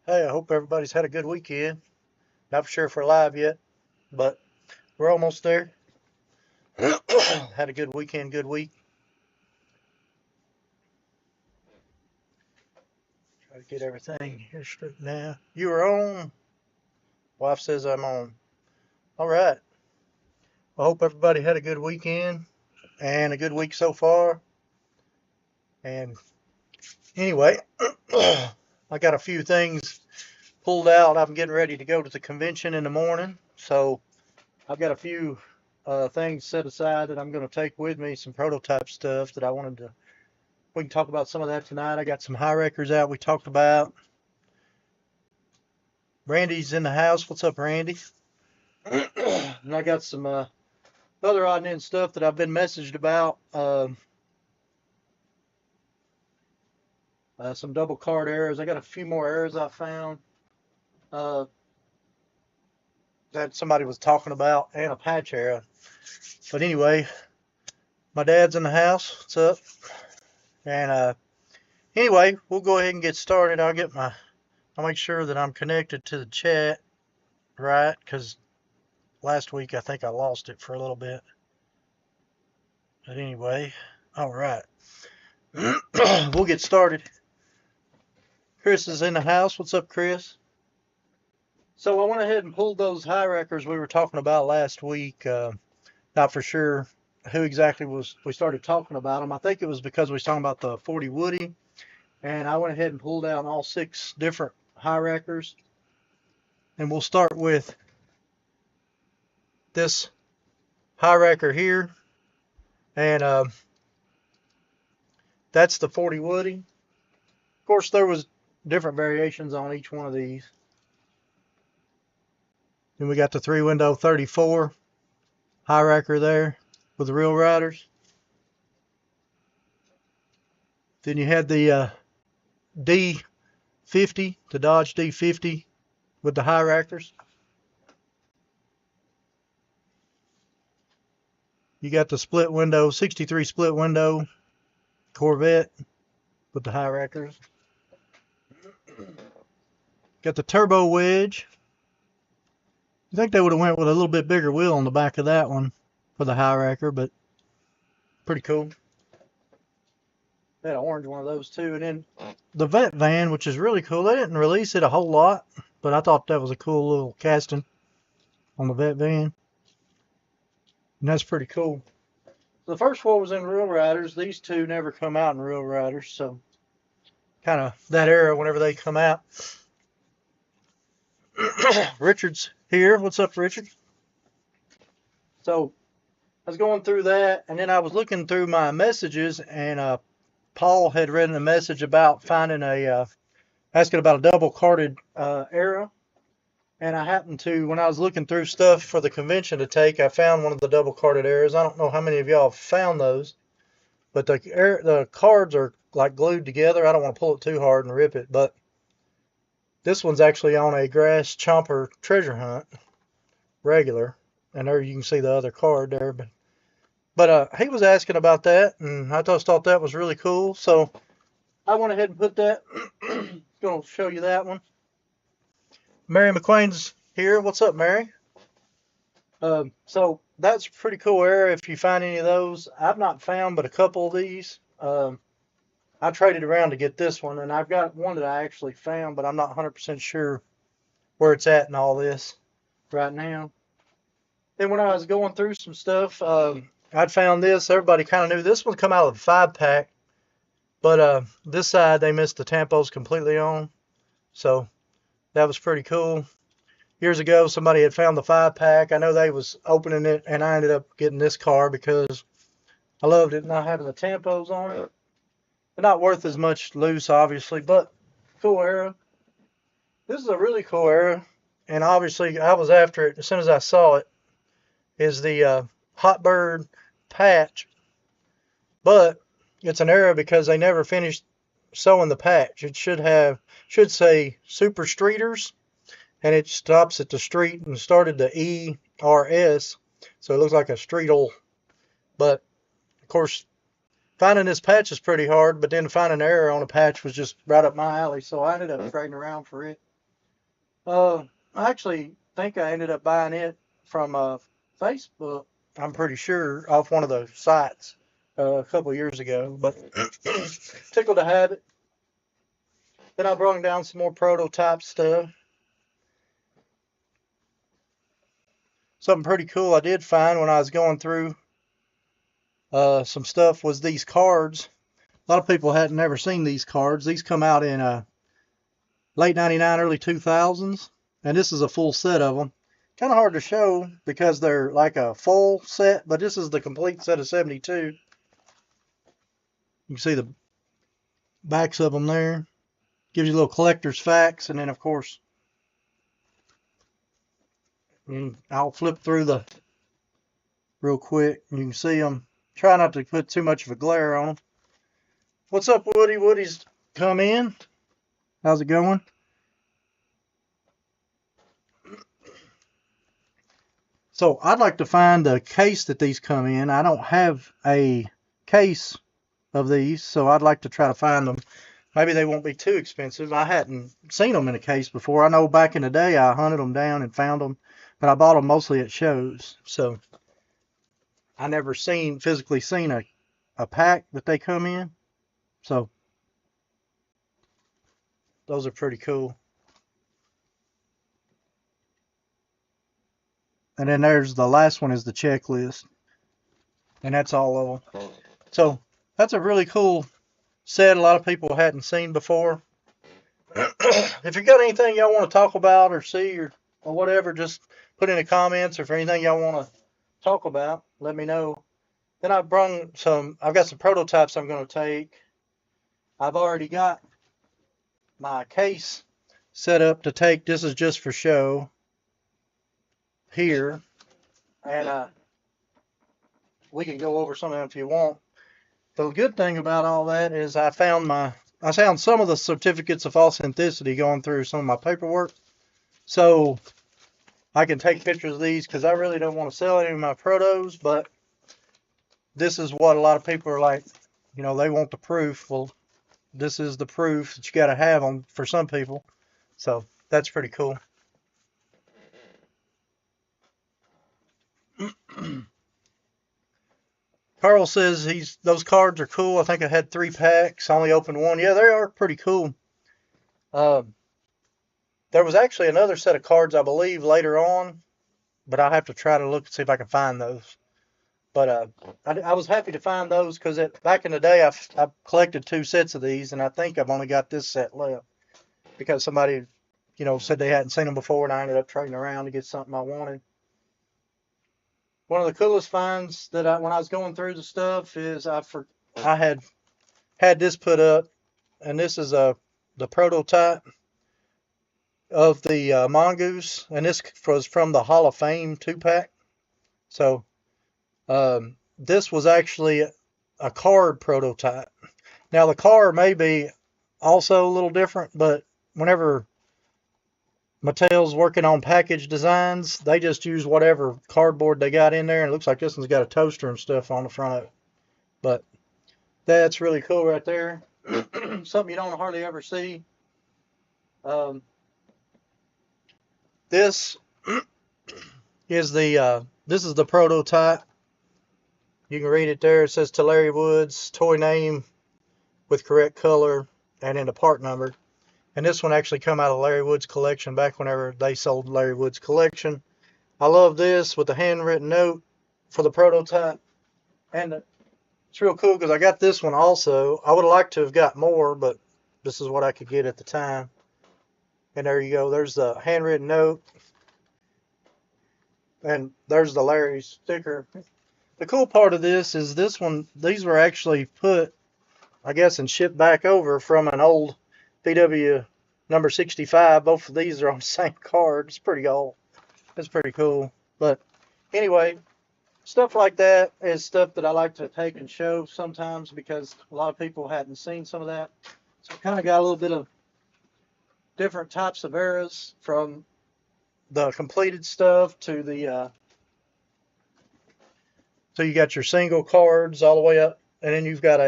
Hey, I hope everybody's had a good weekend. Not for sure if we're live yet, but we're almost there. Had a good weekend, good week. Try to get everything here straight now. You were on. Wife says I'm on. All right. I hope everybody had a good weekend and a good week so far. And anyway, I got a few things pulled out. I'm getting ready to go to the convention in the morning, so I've got a few things set aside that I'm going to take with me. Some prototype stuff that I wanted to. We can talk about some of that tonight. I got some high wreckers out we talked about. Randy's in the house. What's up, Randy? And I got some other odd and end stuff that I've been messaged about. Some double card errors. I got a few more errors I found uh, that somebody was talking about, and a patch error. But anyway, my dad's in the house. What's up? And anyway, we'll go ahead and get started. I'll make sure that I'm connected to the chat, right? Because last week I think I lost it for a little bit. But anyway, all right. We'll get started. Chris is in the house. What's up, Chris? So I went ahead and pulled those high wreckers we were talking about last week. Not for sure who exactly we started talking about them. I think it was because we was talking about the 40 Woody, and I went ahead and pulled out all 6 different high wreckers. And we'll start with this high wrecker here, and that's the 40 Woody. Of course, there was different variations on each one of these. Then we got the 3-window 34 high wrecker there with the real riders. Then you had the D50, the Dodge D50 with the high wreckers. You got the split window, 63 split window Corvette with the high wreckers. Got the turbo wedge. I think they would have went with a little bit bigger wheel on the back of that one for the high wrecker, but pretty cool. They had an orange one of those too. And then the vet van, which is really cool. They didn't release it a whole lot, but I thought that was a cool little casting on the vet van. And that's pretty cool. The first 4 was in Real Riders. These 2 never come out in Real Riders, so kind of that era whenever they come out. Richard's here. What's up, Richard? So I was going through that, and then I was looking through my messages, and Paul had written a message about finding asking about a double carded era. And I happened to, when I was looking through stuff for the convention to take, I found one of the double carded eras. I don't know how many of y'all have found those, but the cards are like glued together. I don't want to pull it too hard and rip it, but this one's actually on a grass chomper treasure hunt, regular. And there you can see the other card there. But he was asking about that, and I just thought that was really cool. So I went ahead and put that. Going to show you that one. Mary McQuain's here. What's up, Mary? So that's a pretty cool era if you find any of those. I've not found but a couple of these. I traded around to get this one, and I've got one that I actually found, but I'm not 100% sure where it's at in all this right now. Then when I was going through some stuff, I'd found this. Everybody kind of knew this one come out of the 5-pack, but this side they missed the tampos completely on, so that was pretty cool. Years ago, somebody had found the 5-pack. I know they was opening it, and I ended up getting this car because I loved it not having the tampos on it. They're not worth as much loose, obviously, but cool era. This is a really cool era, and obviously I was after it as soon as I saw it. Is the Hot Bird patch, but it's an error because they never finished sewing the patch. It should say Super Streeters, and it stops at the street and started the ERS, so it looks like a streetle. But of course, finding this patch is pretty hard, but then finding an error on a patch was just right up my alley, so I ended up trading around for it. I actually think I ended up buying it from Facebook. I'm pretty sure off one of those sites a couple years ago, but tickled to have it. Then I brought down some more prototype stuff. Something pretty cool I did find when I was going through some stuff was these cards. A lot of people hadn't never seen these cards. These come out in late 99, early 2000s, and this is a full set of them. Kind of hard to show because they're like a full set, but this is the complete set of 72. You can see the backs of them there. Gives you a little collector's facts, and then of course, I'll flip through the real quick. You can see them. Try not to put too much of a glare on them. What's up, Woody? Woody's come in. How's it going? So I'd like to find the case that these come in. I don't have a case of these, so I'd like to try to find them. Maybe they won't be too expensive. I hadn't seen them in a case before. I know back in the day I hunted them down and found them, but I bought them mostly at shows. So I never physically seen a pack that they come in. So those are pretty cool. And then there's the last one is the checklist. And that's all of them. So that's a really cool set a lot of people hadn't seen before. If you got anything y'all want to talk about or see or whatever, just put in the comments, or if anything y'all want to talk about, let me know. Then I've got some prototypes I'm going to take. I've already got my case set up to take. This is just for show here. And we can go over some of them if you want. The good thing about all that is I found some of the certificates of authenticity going through some of my paperwork. So I can take pictures of these because I really don't want to sell any of my protos, but this is what a lot of people are like, they want the proof. Well, this is the proof that you got to have them for some people. So that's pretty cool. Carl says those cards are cool. I think I had 3 packs. I only opened one. Yeah, they are pretty cool. There was actually another set of cards, I believe, later on, but I'll have to try to look and see if I can find those. But I was happy to find those because back in the day, I collected 2 sets of these, and I think I've only got this set left because somebody, said they hadn't seen them before, and I ended up trading around to get something I wanted. One of the coolest finds that when I was going through the stuff is I had this put up, and this is the prototype of the Mongoose, and this was from the Hall of Fame 2-pack. So this was actually a card prototype. Now the card may be also a little different, but whenever Mattel's working on package designs, they just use whatever cardboard they got in there, and it looks like this one's got a toaster and stuff on the front of it. But that's really cool right there. Something you don't hardly ever see. This is the prototype. You can read it there. It says to Larry Woods, toy name with correct color, and then the part number. And this one actually come out of Larry Woods' collection back whenever they sold Larry Woods' collection. I love this with the handwritten note for the prototype. And it's real cool because I got this one also. I would have liked to have got more, but this is what I could get at the time. And there you go. There's the handwritten note. And there's the Larry sticker. The cool part of this is these were actually put, I guess, and shipped back over from an old VW number 65. Both of these are on the same card. It's pretty old. It's pretty cool. But anyway, stuff like that is stuff that I like to take and show sometimes because a lot of people hadn't seen some of that. So I kind of got a little bit of different types of eras from the completed stuff to the so you got your single cards all the way up, and then you've got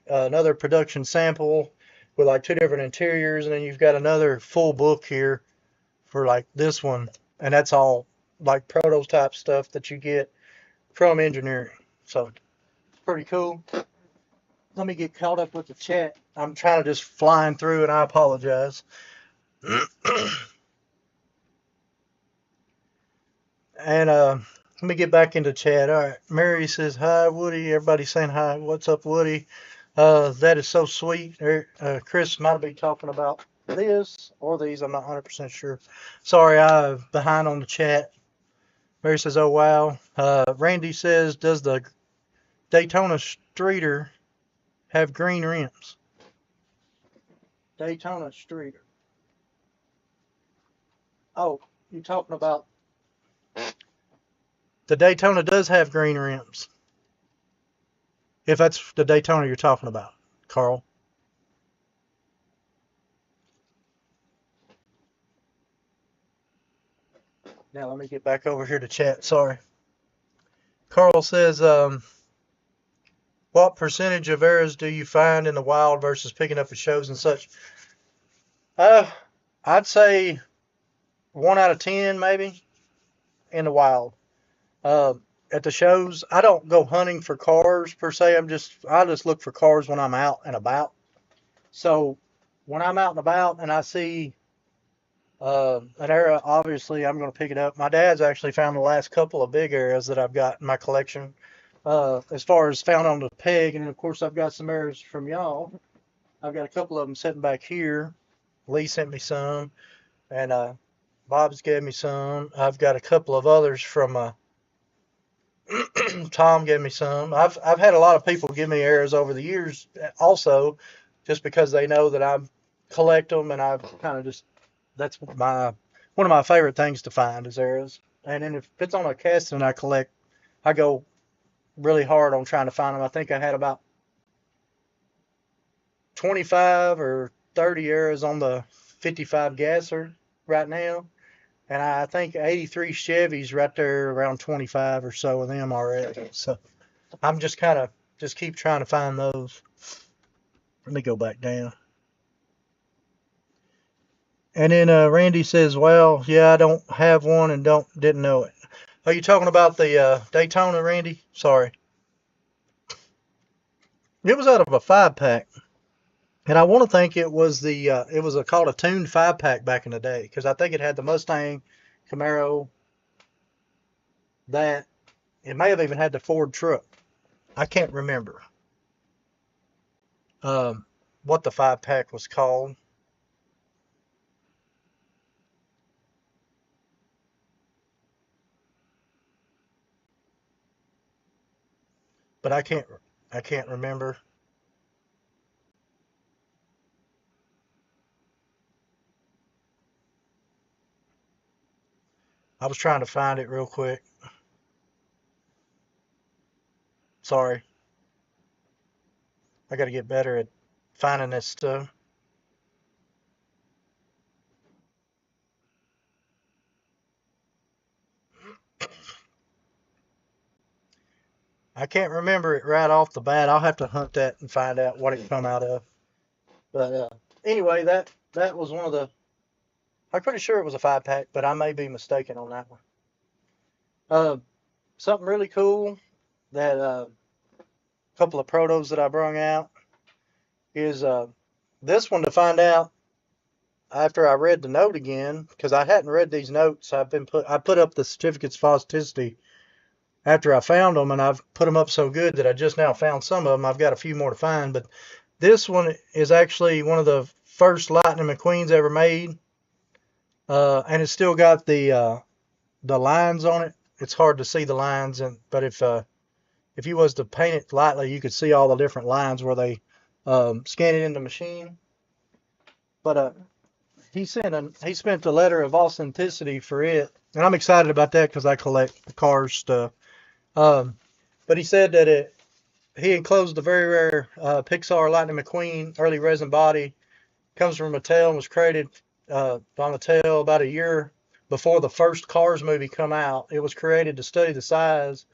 another production sample with like 2 different interiors, and then you've got another full book here for like this one, and that's all like prototype stuff that you get from engineering. So it's pretty cool. Let me get caught up with the chat. I'm trying to just flying through, and I apologize. And let me get back into chat. All right, Mary says hi, Woody. Everybody's saying hi. What's up, Woody? That is so sweet. Chris might be talking about this or these. I'm not 100% sure. Sorry, I'm behind on the chat. Mary says, oh wow. Randy says, does the Daytona Streeter have green rims? Daytona Streeter. Oh, you're talking about the Daytona does have green rims. If that's the Daytona you're talking about, Carl. Now let me get back over here to chat. Sorry. Carl says, what percentage of errors do you find in the wild versus picking up at shows and such? I'd say 1 out of 10 maybe in the wild. At the shows, I don't go hunting for cars per se. I just look for cars when I'm out and about. So when I'm out and about and I see an era, obviously I'm going to pick it up. My dad's actually found the last couple of big eras that I've got in my collection. As far as found on the peg, and of course I've got some eras from y'all. I've got a couple of them sitting back here. Lee sent me some, and Bob's gave me some. I've got a couple of others from Tom gave me some. I've had a lot of people give me eras over the years, also, just because they know that I collect them, and I've kind of just that's one of my favorite things to find is eras. And then if it's on a casting I collect, I go really hard on trying to find them. I think I had about 25 or 30 eras on the 55 gasser right now. And I think 83 Chevys right there around 25 or so of them already. So I'm just kind of just keep trying to find those. Let me go back down. And then Randy says, well, yeah, I don't have one and didn't know it. Are you talking about the Daytona, Randy? Sorry. It was out of a 5-pack. And I want to think it was called a tuned 5-pack back in the day, because I think it had the Mustang, Camaro, that it may have even had the Ford truck. I can't remember what the 5-pack was called. But I can't remember. I was trying to find it real quick. Sorry. I got to get better at finding this stuff. I can't remember it right off the bat. I'll have to hunt that and find out what it come out of. But anyway, that was one of the. I'm pretty sure it was a 5-pack, but I may be mistaken on that one. Something really cool that a couple of protos that I brung out is this one to find out after I read the note again, because I hadn't read these notes. I put up the certificates of authenticity after I found them, and I've put them up so good that I just now found some of them. I've got a few more to find, but this one is actually one of the first Lightning McQueens ever made, and it's still got the lines on it. It's hard to see the lines, but if you was to paint it lightly, you could see all the different lines where they scan it in the machine. But he spent a letter of authenticity for it, and I'm excited about that because I collect the cars stuff. But he said that he enclosed the very rare Pixar Lightning McQueen early resin body. Comes from Mattel and was created by Mattel about a year before the first Cars movie come out. It was created to study the size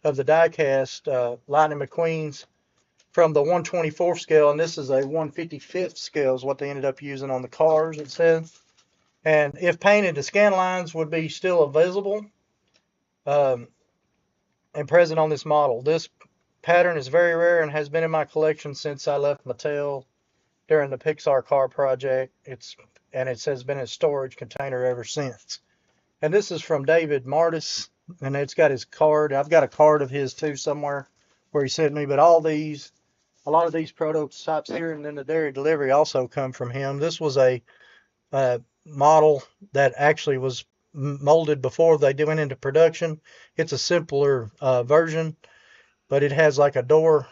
of the diecast Lightning McQueens from the 1/24 scale, and this is a 1/55 scale is what they ended up using on the cars, it says. And if painted, the scan lines would be still visible and present on this model. This pattern is very rare and has been in my collection since I left Mattel during the Pixar car project. It has been in a storage container ever since. And this is from David Martis, and it's got his card. I've got a card of his too somewhere where he sent me. But a lot of these prototypes here and then the dairy delivery also come from him. This was a model that actually was molded before they went into production. It's a simpler version, but it has like a door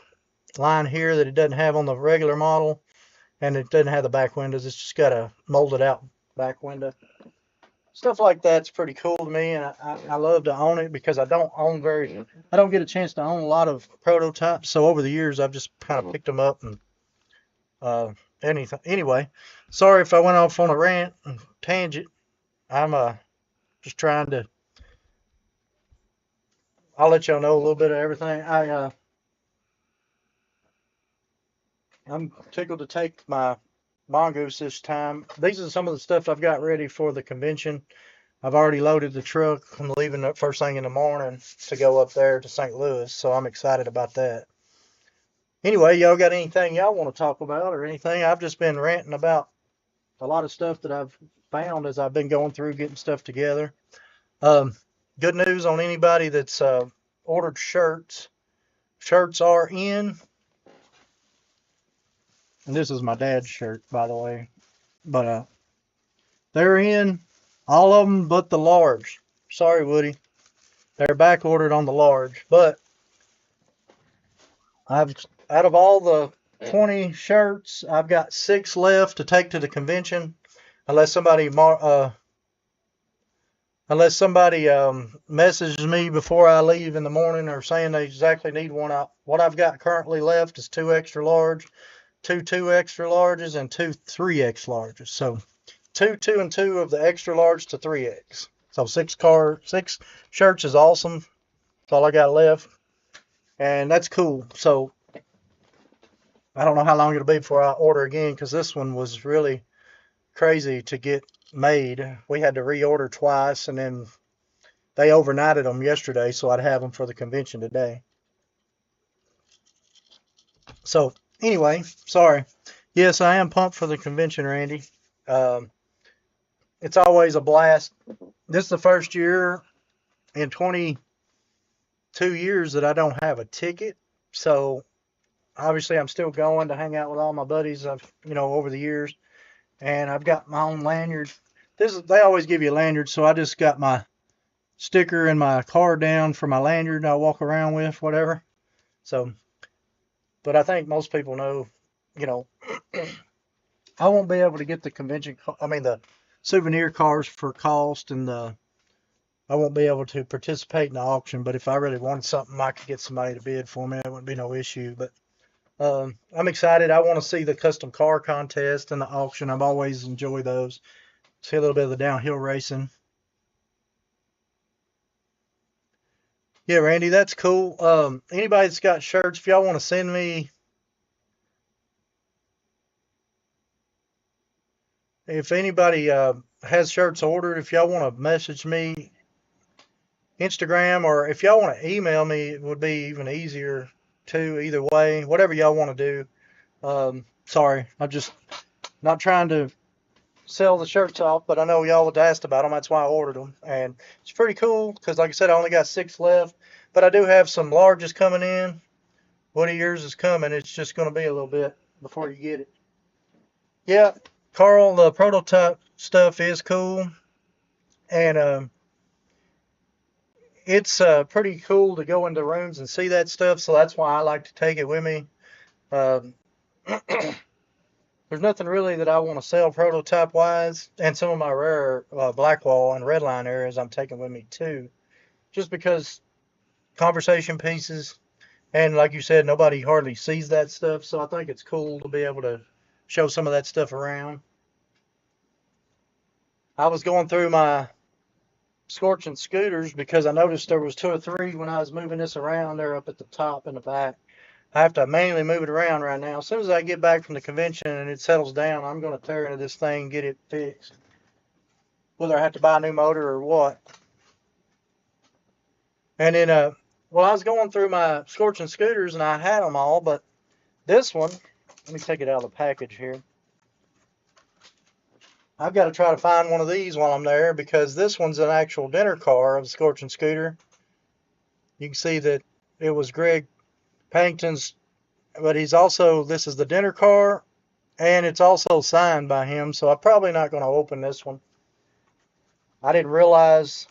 line here that it doesn't have on the regular model, and it doesn't have the back windows. It's just got a molded out back window. Stuff like that's pretty cool to me, and I love to own it because I don't get a chance to own a lot of prototypes. So over the years, I've just kind of picked them up and anything. Anyway, sorry if I went off on a rant and tangent. I'm just trying to. I'll let y'all know a little bit of everything. I'm tickled to take my mongoose this time. These are some of the stuff I've got ready for the convention. I've already loaded the truck. I'm leaving the first thing in the morning to go up there to St. Louis, so I'm excited about that. Anyway, y'all got anything y'all want to talk about or anything? I've just been ranting about a lot of stuff that I've found as I've been going through getting stuff together. Good news on anybody that's ordered shirts. Shirts are in. And this is my dad's shirt, by the way. But they're in, all of them but the large. Sorry, Woody. They're back ordered on the large. But out of all the 20 shirts, I've got 6 left to take to the convention, unless somebody messages me before I leave in the morning or saying they exactly need one. What I've got currently left is 2 extra large, 2 extra larges, and 2 3X larges. So 2 and 2 of the extra large to 3X. So 6 shirts is awesome. That's all I got left, and that's cool. So I don't know how long it'll be before I order again, because this one was really crazy to get made. We had to reorder twice, and then they overnighted them yesterday, so I'd have them for the convention today. So anyway, sorry. Yes, I am pumped for the convention, Randy. It's always a blast. This is the first year in 22 years that I don't have a ticket. So obviously I'm still going to hang out with all my buddies over the years. And I've got my own lanyard. They always give you a lanyard, so I just got my sticker and my card down for my lanyard I walk around with, whatever. So, but I think most people know, I won't be able to get the souvenir cars for cost, and I won't be able to participate in the auction. But if I really wanted something, I could get somebody to bid for me. It wouldn't be no issue. But I'm excited. I want to see the custom car contest and the auction. I've always enjoyed those. See a little bit of the downhill racing. Yeah, Randy, that's cool. Anybody that's got shirts, if y'all want to send me, if anybody has shirts ordered, if y'all want to message me Instagram, or if y'all want to email me, it would be even easier too. Either way, whatever y'all want to do. Sorry, I'm just not trying to sell the shirts off, but I know y'all would asked about them. That's why I ordered them, and it's pretty cool because, like I said, I only got 6 left, but I do have some larges coming in. One of yours is coming. It's just going to be a little bit before you get it. Yeah, Carl, the prototype stuff is cool, and it's pretty cool to go into rooms and see that stuff. So that's why I like to take it with me. There's nothing really that I want to sell prototype wise, and some of my rare Blackwall and Redline areas I'm taking with me too, just because conversation pieces, and like you said, nobody hardly sees that stuff, so I think it's cool to be able to show some of that stuff around. I was going through my Scorching scooters because I noticed there was 2 or 3 when I was moving this around. They're up at the top and the back. I have to manually move it around right now. As soon as I get back from the convention and it settles down, I'm going to tear into this thing and get it fixed. whether I have to buy a new motor or what. And then, well, I was going through my Scorching scooters and I had them all, but this one, let me take it out of the package here. I've got to try to find one of these while I'm there because this one's an actual dinner car of the Scorching scooter. You can see that it was Greg Pennington's, but he's also, this is the dinner car, and it's also signed by him, so I'm probably not going to open this one. I didn't realize,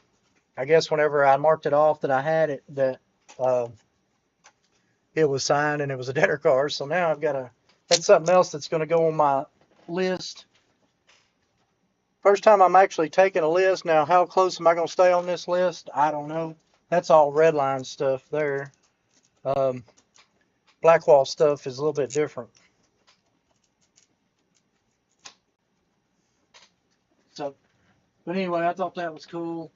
I guess whenever I marked it off that I had it, that it was signed and it was a dinner car, so now I've got to, that's something else that's going to go on my list. First time I'm actually taking a list. Now, how close am I going to stay on this list? I don't know. That's all redline stuff there. Blackwall stuff is a little bit different. So, but anyway, I thought that was cool.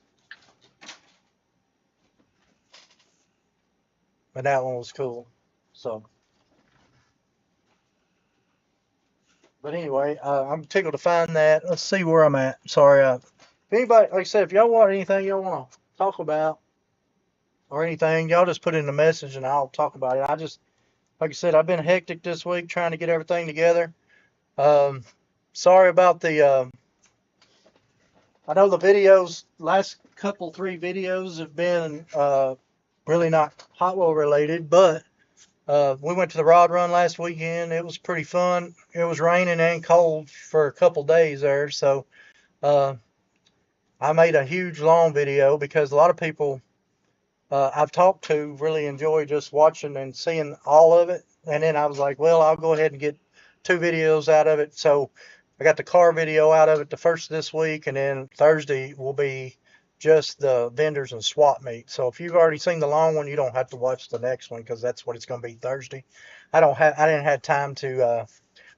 But that one was cool. So, but anyway, I'm tickled to find that. Let's see where I'm at. Sorry. If anybody, like I said, if y'all want anything y'all want to talk about or anything, y'all just put in the message and I'll talk about it. I just, like I said, I've been hectic this week trying to get everything together. Sorry about the, I know the videos, last couple, 3 videos have been really not Hot Wheel related, but we went to the rod run last weekend. It was pretty fun. It was raining and cold for a couple days there, so I made a huge long video because a lot of people I've talked to really enjoy just watching and seeing all of it. And then I was like, well, I'll go ahead and get 2 videos out of it. So I got the car video out of it the first of this week, and then Thursday will be just the vendors and swap meet. So if you've already seen the long one, you don't have to watch the next one because that's what it's going to be Thursday. I didn't have time to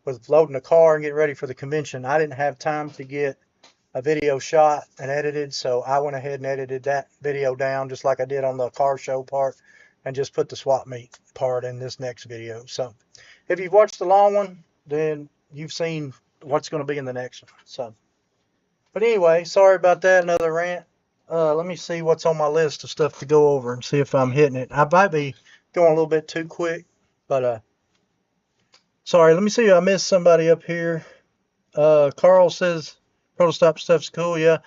with loading the car and getting ready for the convention. I didn't have time to get a video shot and edited, so I went ahead and edited that video down just like I did on the car show part and just put the swap meet part in this next video. So if you've watched the long one, then you've seen what's going to be in the next one. So, but anyway, sorry about that, another rant. Let me see what's on my list of stuff to go over and see if I'm hitting it. I might be going a little bit too quick, but sorry. Let me see if I missed somebody up here. Carl says prototype stuff's cool. Yeah.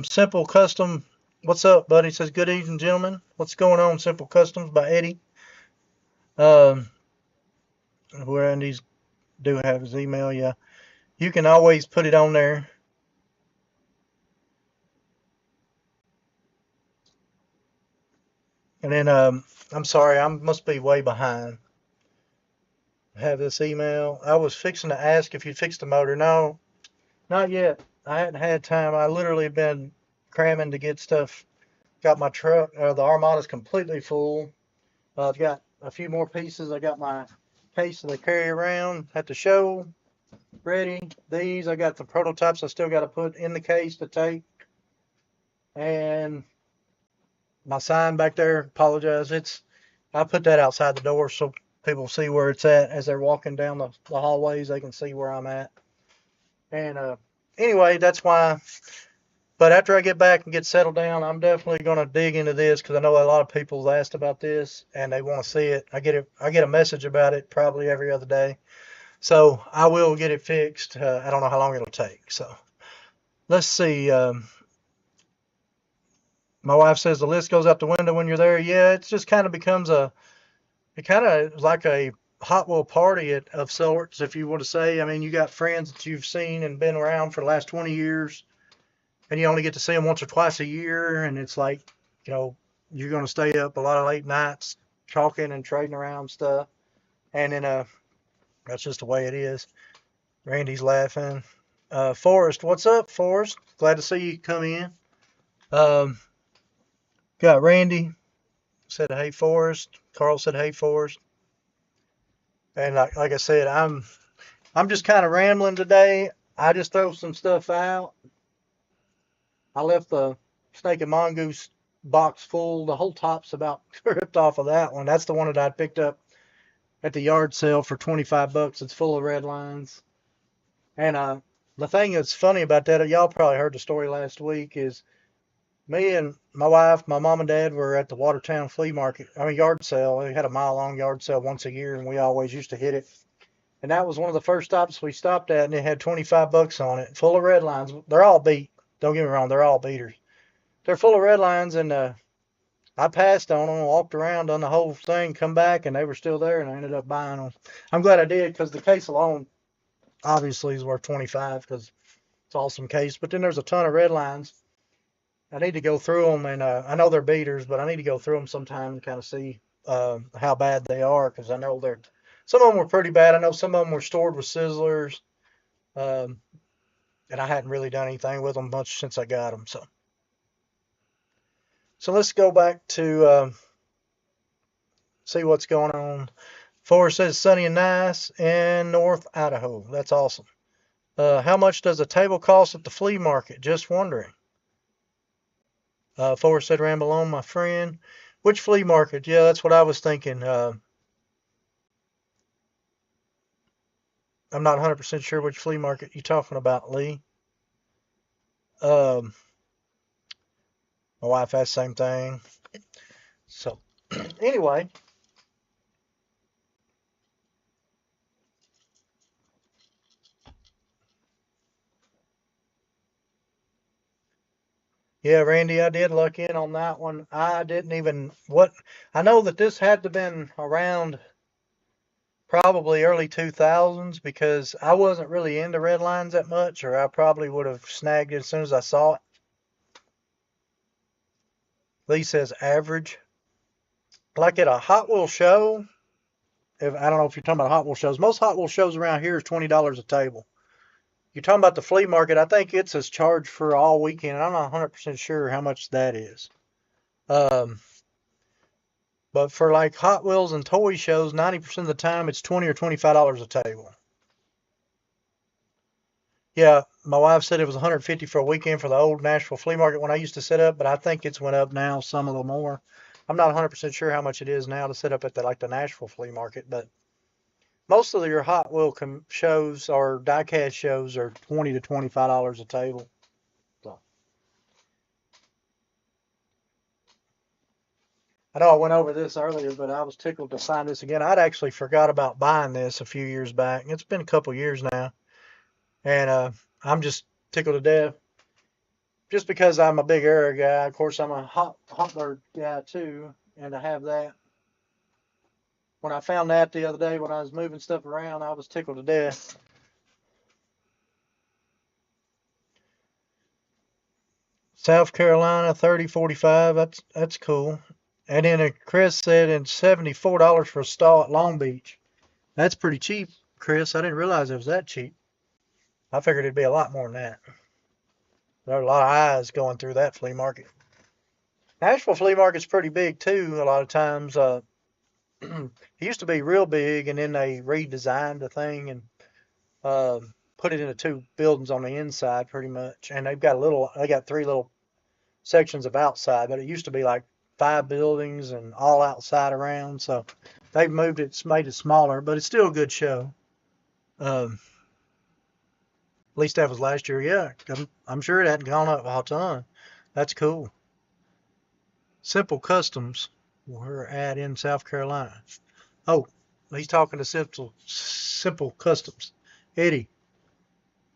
Simple Custom. What's up, buddy? Says good evening, gentlemen. What's going on? Simple Customs by Eddie. Where Andy's do have his email. Yeah. You can always put it on there. And then I'm sorry, I must be way behind. I have this email. I was fixing to ask if you'd fixed the motor. No, not yet. I hadn't had time. I literally been cramming to get stuff. Got my truck, the Armada's completely full. I've got a few more pieces. I got my case that I carry around at the show ready. These, I got the prototypes I still got to put in the case to take. And my sign back there, apologize. I put that outside the door so people see where it's at as they're walking down the hallways. They can see where I'm at. And anyway, that's why. But after I get back and get settled down, I'm definitely going to dig into this because I know a lot of people have asked about this and they want to see it. I get a message about it probably every other day. So I will get it fixed. I don't know how long it'll take. So let's see. My wife says the list goes out the window when you're there. Yeah, it just kind of becomes it kind of like a Hot Wheel party of sorts, if you want to say. I mean, you got friends that you've seen and been around for the last 20 years, and you only get to see them once or twice a year, and it's like, you're going to stay up a lot of late nights talking and trading around stuff, and then that's just the way it is. Randy's laughing. Forrest, what's up, Forrest? Glad to see you come in. Got Randy said, hey, Forrest. Carl said, hey, Forrest. And like I said, I'm just kind of rambling today. I just throw some stuff out. I left the Snake and Mongoose box full. The whole top's about ripped off of that one. That's the one that I picked up at the yard sale for $25. It's full of red lines. And The thing that's funny about that, y'all probably heard the story last week, is me and my wife, my mom and dad were at the Watertown flea market, yard sale. They had a mile-long yard sale once a year, and we always used to hit it. And that was one of the first stops we stopped at, and it had 25 bucks on it, full of red lines. They're all beat. Don't get me wrong, they're all beaters. They're full of red lines, and I passed on them, walked around, done the whole thing, come back, and they were still there, and I ended up buying them. I'm glad I did, because the case alone obviously is worth 25, because it's an awesome case. But then there's a ton of red lines. I need to go through them, and I know they're beaters, but I need to go through them sometime and kind of see how bad they are, because I know some of them were pretty bad. I know some of them were stored with sizzlers, um, and I hadn't really done anything with them much since I got them. So let's go back to see what's going on. Forrest says sunny and nice in North Idaho. That's awesome. How much does a table cost at the flea market? Just wondering. Forrest said, ramble on, my friend. Which flea market? Yeah, that's what I was thinking. I'm not 100% sure which flea market you're talking about, Lee. My wife asked the same thing. So, anyway. Yeah, Randy, I did look in on that one. I didn't even, I know that this had to have been around probably early 2000s, because I wasn't really into red lines that much, or I probably would have snagged it as soon as I saw it. Lee says average. Like at a Hot Wheel show, I don't know if you're talking about Hot Wheel shows. Most Hot Wheel shows around here is $20 a table. You're talking about the flea market, I think it's a charge for all weekend. I'm not 100% sure how much that is. But for like Hot Wheels and toy shows, 90% of the time it's $20 or $25 a table. Yeah, my wife said it was $150 for a weekend for the old Nashville flea market when I used to set up, but I think it's went up now some a little more. I'm not 100% sure how much it is now to set up at the Nashville flea market, but most of your Hot Wheel shows or diecast shows are $20 to $25 a table. So I know I went over this earlier, but I was tickled to find this again. I'd actually forgot about buying this a few years back. It's been a couple years now, and I'm just tickled to death. Just because I'm a big era guy. Of course, I'm a hot bird guy too, and to have that. When I found that the other day when I was moving stuff around, I was tickled to death. South Carolina, 30.45. That's cool. And then Chris said, and $74 for a stall at Long Beach. That's pretty cheap, Chris. I didn't realize it was that cheap. I figured it'd be a lot more than that. There are a lot of eyes going through that flea market. Nashville flea market's pretty big too. A lot of times, it used to be real big, and then they redesigned the thing and put it into two buildings on the inside, pretty much. And they got three little sections of outside, but it used to be like 5 buildings and all outside around. So they've moved it, made it smaller, but it's still a good show. At least that was last year. Yeah, I'm sure it hadn't gone up a ton. That's cool. Simple Customs, we're at in South Carolina. Oh, he's talking to Simple Customs. Eddie,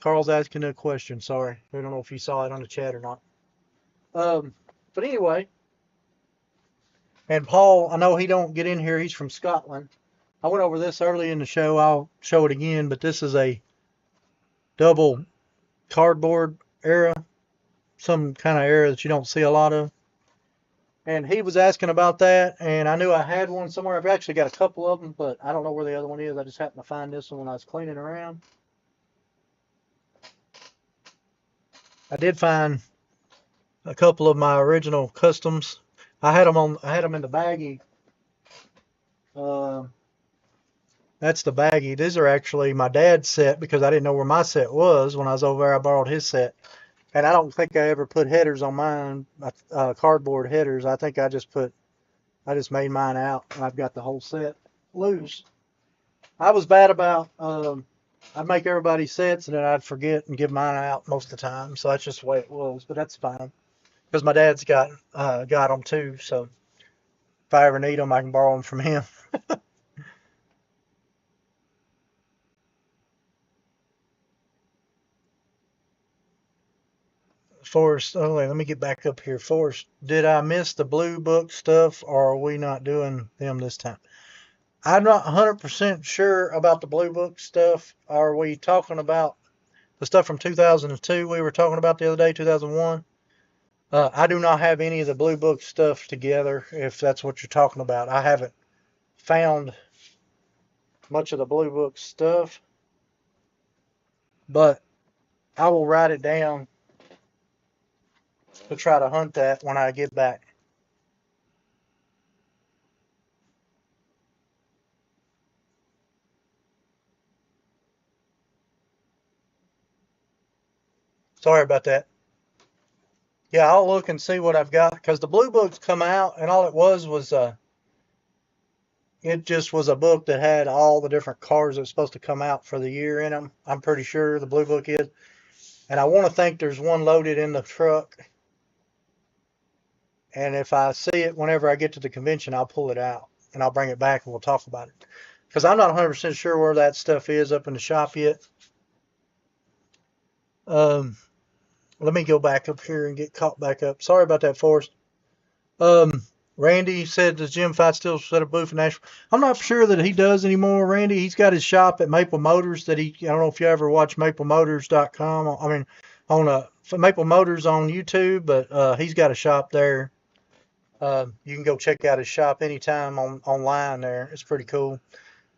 Carl's asking a question. Sorry, I don't know if you saw it on the chat or not. But anyway, and Paul, I know he don't get in here. He's from Scotland. I went over this early in the show. I'll show it again, but this is a double cardboard era, some kind of era that you don't see a lot of. And he was asking about that, and I knew I had one somewhere. I've actually got a couple of them, but I don't know where the other one is. I just happened to find this one when I was cleaning around. I did find a couple of my original customs. I had them in the baggie. That's the baggie. These are actually my dad's set, because I didn't know where my set was when I was over there. I borrowed his set. And I don't think I ever put headers on mine, cardboard headers. I think I just made mine out, and I've got the whole set loose. I was bad about I'd make everybody sets and then I'd forget and give mine out most of the time. So that's just the way it was, but that's fine because my dad's got them too. So if I ever need them, I can borrow them from him. Forrest, oh wait, let me get back up here. Forrest, did I miss the blue book stuff or are we not doing them this time? I'm not 100% sure about the blue book stuff. Are we talking about the stuff from 2002 we were talking about the other day, 2001? I do not have any of the blue book stuff together, if that's what you're talking about. I haven't found much of the blue book stuff, but I will write it down to try to hunt that when I get back. Sorry about that. Yeah, I'll look and see what I've got because the blue books come out and all it was it just was a book that had all the different cars that was supposed to come out for the year in them. I'm pretty sure the blue book is, and I want to think there's one loaded in the truck. And if I see it whenever I get to the convention, I'll pull it out and I'll bring it back and we'll talk about it. Because I'm not 100% sure where that stuff is up in the shop yet. Um, Let me go back up here and get caught back up. Sorry about that, Forrest. Um, Randy said, does Jim Fight still set a booth in Nashville? I'm not sure that he does anymore, Randy. He's got his shop at Maple Motors I don't know if you ever watch maplemotors.com. I mean, on Maple Motors on YouTube, but he's got a shop there. You can go check out his shop anytime online there. It's pretty cool.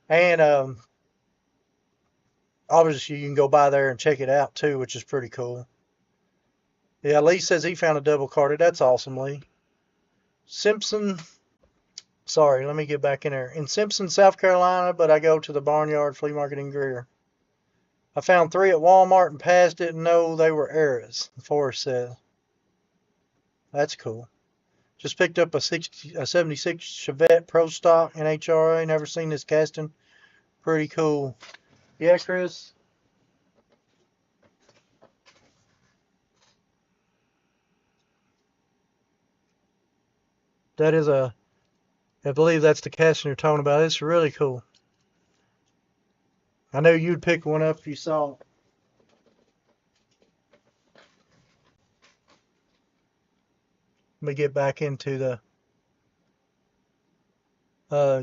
And obviously you can go by there and check it out too, which is pretty cool. Yeah, Lee says he found a double carded. That's awesome, Lee. Simpson, sorry, let me get back in there. In Simpson, South Carolina, but I go to the Barnyard Flea Market in Greer. I found 3 at Walmart and Paz didn't know they were Eras, Forrest says. That's cool. Just picked up a 76 Chevette Pro Stock NHRA. Never seen this casting. Pretty cool. Yeah, Chris. That is I believe that's the casting you're talking about. It's really cool. I know you'd pick one up if you saw it. Let me get back into the.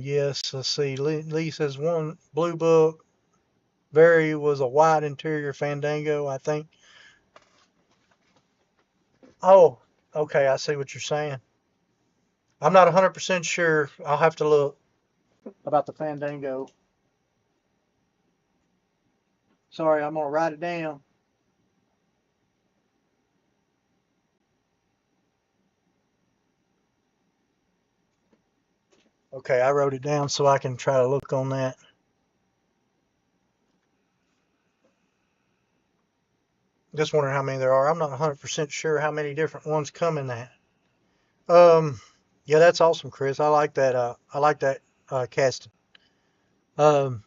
Yes, let's see. Lee says one blue book. Very was a white interior Fandango, I think. Oh, okay. I see what you're saying. I'm not 100% sure. I'll have to look about the Fandango. Sorry, I'm going to write it down. Okay, I wrote it down so I can try to look on that. Just wondering how many there are. I'm not 100% sure how many different ones come in that. Yeah, that's awesome, Chris. I like that. Casting. Um,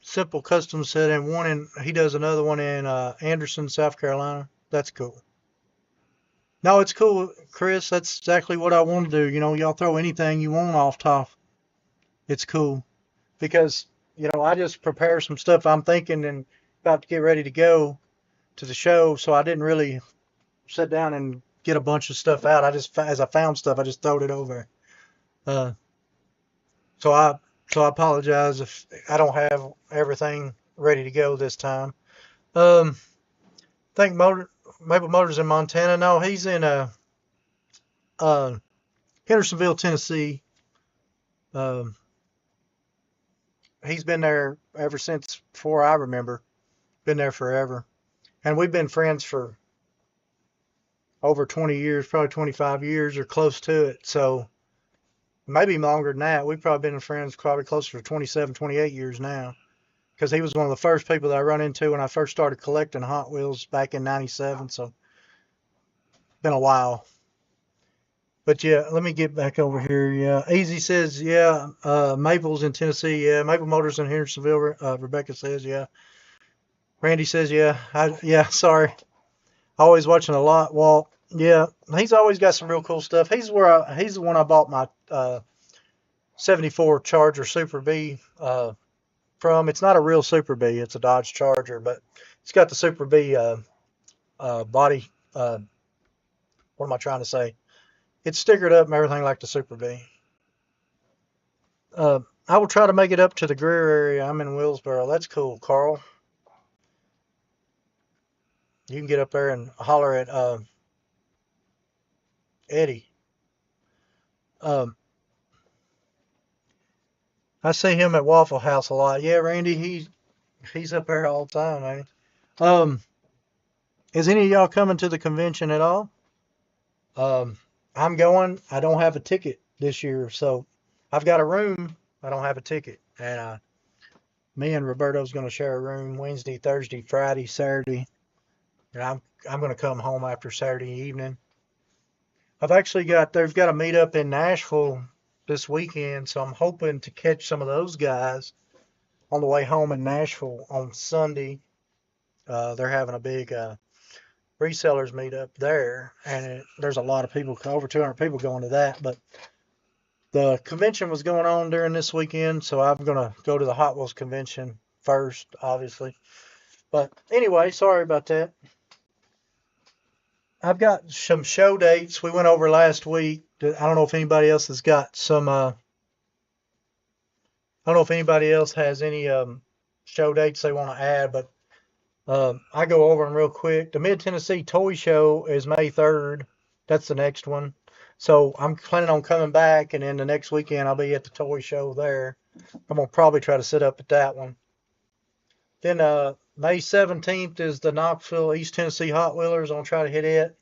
Simple Custom said, and he does another one in Anderson, South Carolina. That's cool. No, it's cool, Chris. That's exactly what I want to do. Y'all throw anything you want off top. It's cool because I just prepare some stuff I'm thinking and about to get ready to go to the show, so I didn't really sit down and get a bunch of stuff out. As I found stuff, I just throwed it over. Uh, so I apologize if I don't have everything ready to go this time. I think Maple Motors in Montana. No, he's in uh, Hendersonville, Tennessee. Um, he's been there ever since before I remember. Been there forever, and we've been friends for over 20 years, probably 25 years or close to it. So maybe longer than that. We've probably been friends probably closer to 27, 28 years now. Because he was one of the first people that I run into when I first started collecting Hot Wheels back in '97. So been a while. But yeah, let me get back over here. Yeah, Easy says yeah. Maple's in Tennessee. Yeah, Maple Motors in Hendersonville. Rebecca says yeah. Randy says, yeah, yeah, sorry. Always watching a lot. Well, yeah, he's always got some real cool stuff. He's the one I bought my 74 Charger Super B from. It's not a real Super B. It's a Dodge Charger, but it's got the Super B body. What am I trying to say? It's stickered up and everything like the Super B. I will try to make it up to the Greer area. I'm in Willsboro. That's cool, Carl. You can get up there and holler at Eddie. Um, I see him at Waffle House a lot. Yeah, Randy, he's up there all the time, man. Is any of y'all coming to the convention at all? I'm going. I don't have a ticket this year, so I've got a room. I don't have a ticket, and me and Roberto's going to share a room Wednesday, Thursday, Friday, Saturday, and I'm going to come home after Saturday evening. They've got a meetup in Nashville this weekend, so I'm hoping to catch some of those guys on the way home in Nashville on Sunday. They're having a big resellers meetup there, and there's a lot of people, over 200 people going to that. But the convention was going on during this weekend, so I'm going to go to the Hot Wheels convention first, obviously. But anyway, sorry about that. I've got some show dates we went over last week. I don't know if anybody else has got some. I don't know if anybody else has any show dates they want to add, but I go over them real quick. The Mid Tennessee Toy Show is May 3rd. That's the next one. So I'm planning on coming back, and then the next weekend I'll be at the toy show there. I'm going to probably try to sit up at that one. Then May 17th is the Knoxville East Tennessee Hot Wheelers. I'm going to try to hit it.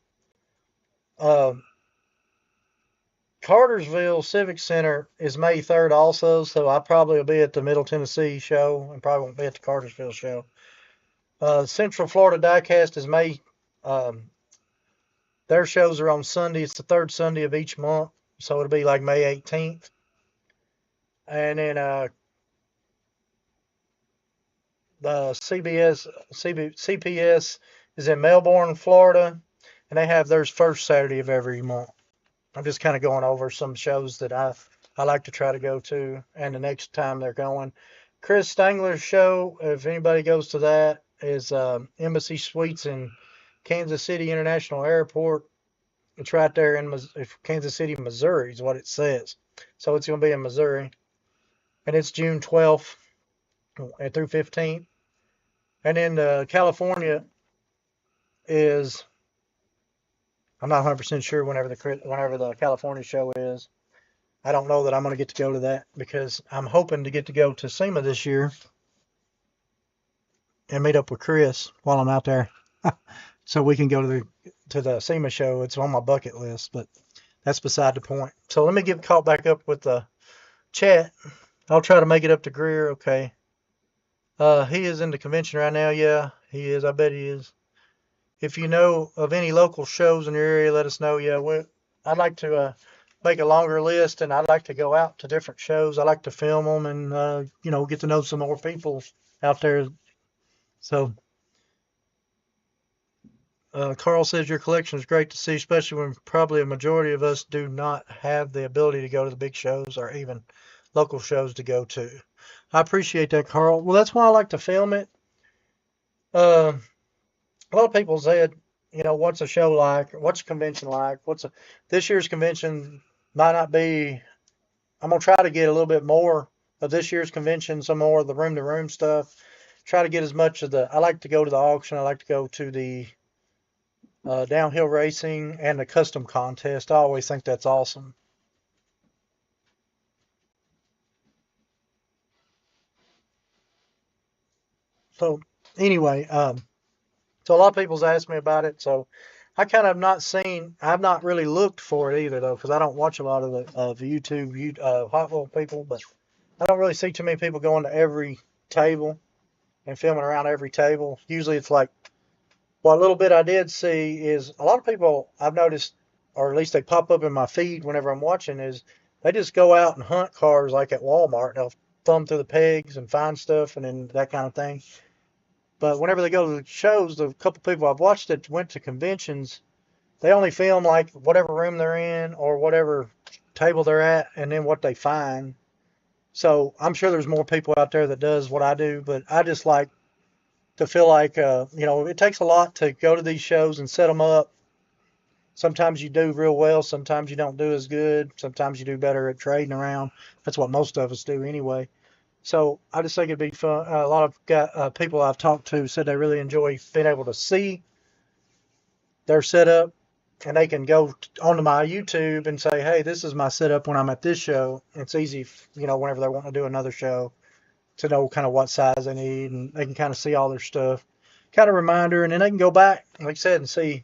Cartersville Civic Center is May 3rd also, so I probably will be at the Middle Tennessee show and probably won't be at the Cartersville show. Central Florida Diecast is May. Their shows are on Sunday. It's the third Sunday of each month, so it'll be like May 18th. And then the CPS is in Melbourne, Florida, and they have theirs first Saturday of every month. I'm just kind of going over some shows that I like to try to go to, and the next time they're going. Chris Stangler's show, if anybody goes to that, is Embassy Suites in Kansas City International Airport. It's right there in Kansas City, Missouri is what it says. So it's going to be in Missouri. And it's June 12th through 15th. And then California is, I'm not 100% sure whenever the California show is. I don't know that I'm going to get to go to that because I'm hoping to get to go to SEMA this year and meet up with Chris while I'm out there. So we can go to the SEMA show. It's on my bucket list, but that's beside the point. So let me get caught back up with the chat. I'll try to make it up to Greer. Okay. He is in the convention right now. Yeah, he is. I bet he is. If you know of any local shows in your area, let us know. Yeah, I'd like to make a longer list, and I'd like to go out to different shows. I like to film them and, get to know some more people out there. So Carl says your collection is great to see, especially when probably a majority of us do not have the ability to go to the big shows or even local shows to go to. I appreciate that, Carl. Well, that's why I like to film it. A lot of people said, what's a show like? What's a convention like? This year's convention might not be. I'm gonna try to get a little bit more of this year's convention, some more of the room-to-room stuff. Try to get as much of I like to go to the auction. I like to go to the downhill racing and the custom contest. I always think that's awesome. So anyway, so a lot of people's asked me about it. So I kind of I've not really looked for it either though, because I don't watch a lot of the YouTube Hot Wheel people, but I don't really see too many people going to every table and filming around every table. Usually it's like, what little bit I did see is a lot of people I've noticed, or at least they pop up in my feed whenever I'm watching, is they just go out and hunt cars like at Walmart. They'll thumb through the pegs and find stuff and then that kind of thing. But whenever they go to the shows, the couple people I've watched that went to conventions, they only film like whatever room they're in or whatever table they're at, and then what they find. So I'm sure there's more people out there that does what I do, but I just like to feel like, it takes a lot to go to these shows and set them up. Sometimes you do real well, sometimes you don't do as good, sometimes you do better at trading around. That's what most of us do anyway. So I just think it'd be fun. A lot of people I've talked to said they really enjoy being able to see their setup, and they can go onto my YouTube and say, hey, this is my setup when I'm at this show. It's easy, whenever they want to do another show, to know kind of what size they need, and they can kind of see all their stuff. Kind of reminder, and then they can go back, like I said, and see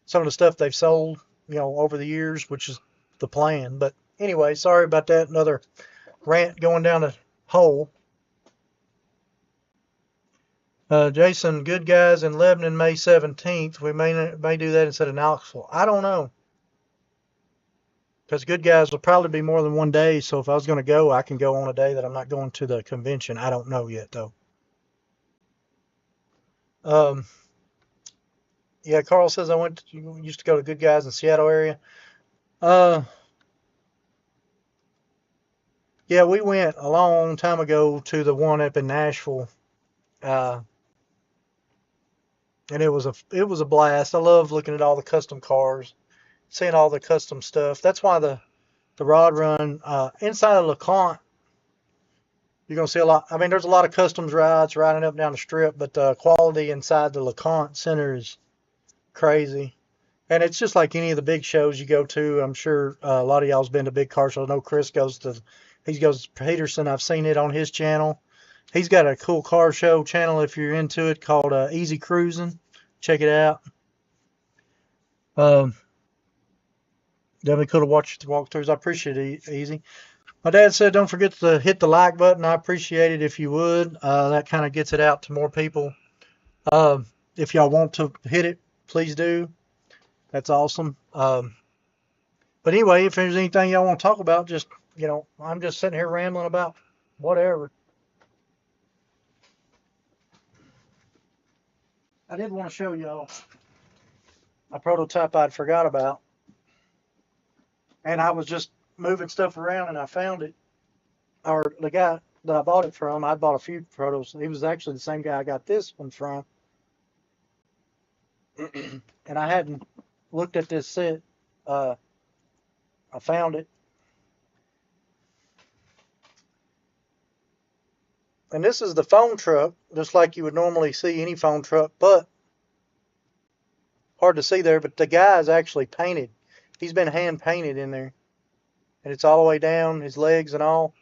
some of the stuff they've sold, over the years, which is the plan. But anyway, sorry about that. Another rant going down a hole. Jason, Good Guys in Lebanon, May 17th. We may do that instead of Knoxville. I don't know. Because Good Guys will probably be more than one day. So if I was going to go, I can go on a day that I'm not going to the convention. I don't know yet, though. Yeah, Carl says used to go to Good Guys in Seattle area. Yeah, we went a long time ago to the one up in Nashville. And it was a blast. I love looking at all the custom cars, seeing all the custom stuff. That's why the rod run inside of LeConte, you're gonna see a lot. I mean, there's a lot of customs rides riding up and down the strip, but the quality inside the LeConte Center is crazy. And it's just like any of the big shows you go to. I'm sure a lot of y'all's been to big car shows. I know Chris goes to Peterson. I've seen it on his channel. He's got a cool car show channel if you're into it called Easy Cruising. Check it out. Definitely cool to watch the walkthroughs. I appreciate it, Easy. My dad said don't forget to hit the like button. I appreciate it if you would. That kind of gets it out to more people. If y'all want to hit it, please do. That's awesome. But anyway, if there's anything y'all want to talk about, just, I'm just sitting here rambling about whatever. I did want to show y'all a prototype I'd forgot about. And I was just moving stuff around and I found it. Or the guy that I bought it from, I bought a few protos. He was actually the same guy I got this one from. And I hadn't looked at this set. I found it. And this is the phone truck, just like you would normally see any phone truck, but hard to see there, but the guy is actually painted. He's been hand painted in there. And it's all the way down, his legs and all.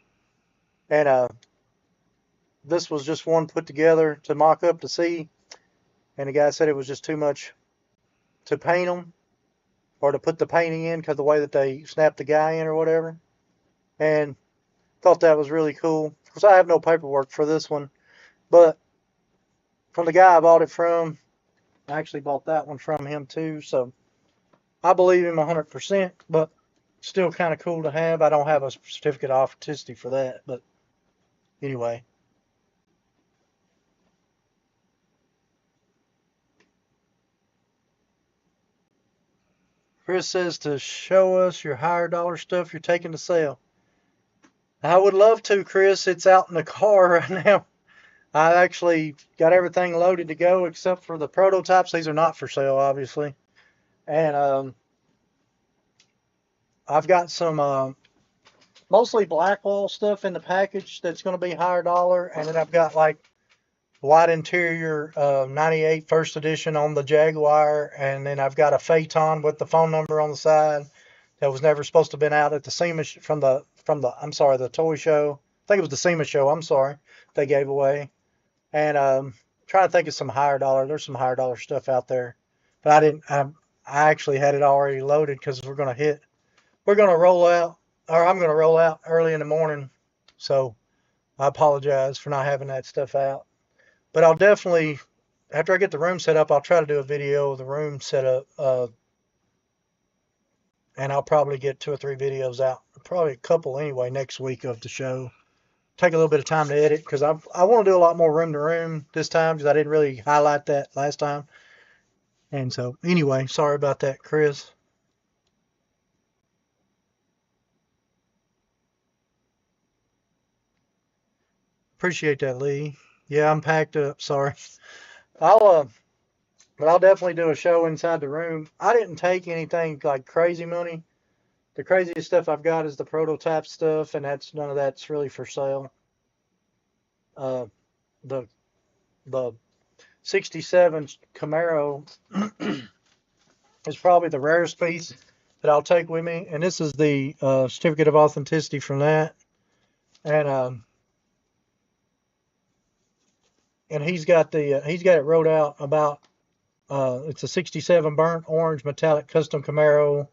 And this was just one put together to mock up to see. And the guy said it was just too much to paint them or to put the painting in because of the way that they snapped the guy in or whatever. And thought that was really cool. Of course, I have no paperwork for this one, but from the guy I bought it from, I actually bought that one from him too. So I believe him 100%, but still kind of cool to have. I don't have a certificate of authenticity for that, but anyway. Chris says to show us your higher dollar stuff you're taking to sell. I would love to, Chris. It's out in the car right now. I actually got everything loaded to go except for the prototypes. These are not for sale, obviously. And I've got some mostly Blackwall stuff in the package that's going to be higher dollar. And then I've got like white interior 98 first edition on the Jaguar. And then I've got a Phaeton with the phone number on the side that was never supposed to have been out at the SEMA from the toy show. I think it was the SEMA show. I'm sorry. They gave away. And trying to think of some higher dollar. There's some higher dollar stuff out there. But I actually had it already loaded because we're going to roll out, or I'm going to roll out early in the morning. So I apologize for not having that stuff out. But I'll definitely, after I get the room set up, I'll try to do a video of the room set up. And I'll probably get 2 or 3 videos out. Probably a couple anyway next week of the show. take a little bit of time to edit because I want to do a lot more room to room this time because I didn't really highlight that last time. And so anyway, sorry about that, Chris. Appreciate that, Lee. Yeah, I'm packed up. Sorry. I'll but I'll definitely do a show inside the room. I didn't take anything like crazy money. The craziest stuff I've got is the prototype stuff, and that's none of that's really for sale. Uh, the the '67 Camaro is probably the rarest piece that I'll take with me, and this is the certificate of authenticity from that, and and he's got it wrote out about it's a '67 burnt orange metallic custom Camaro.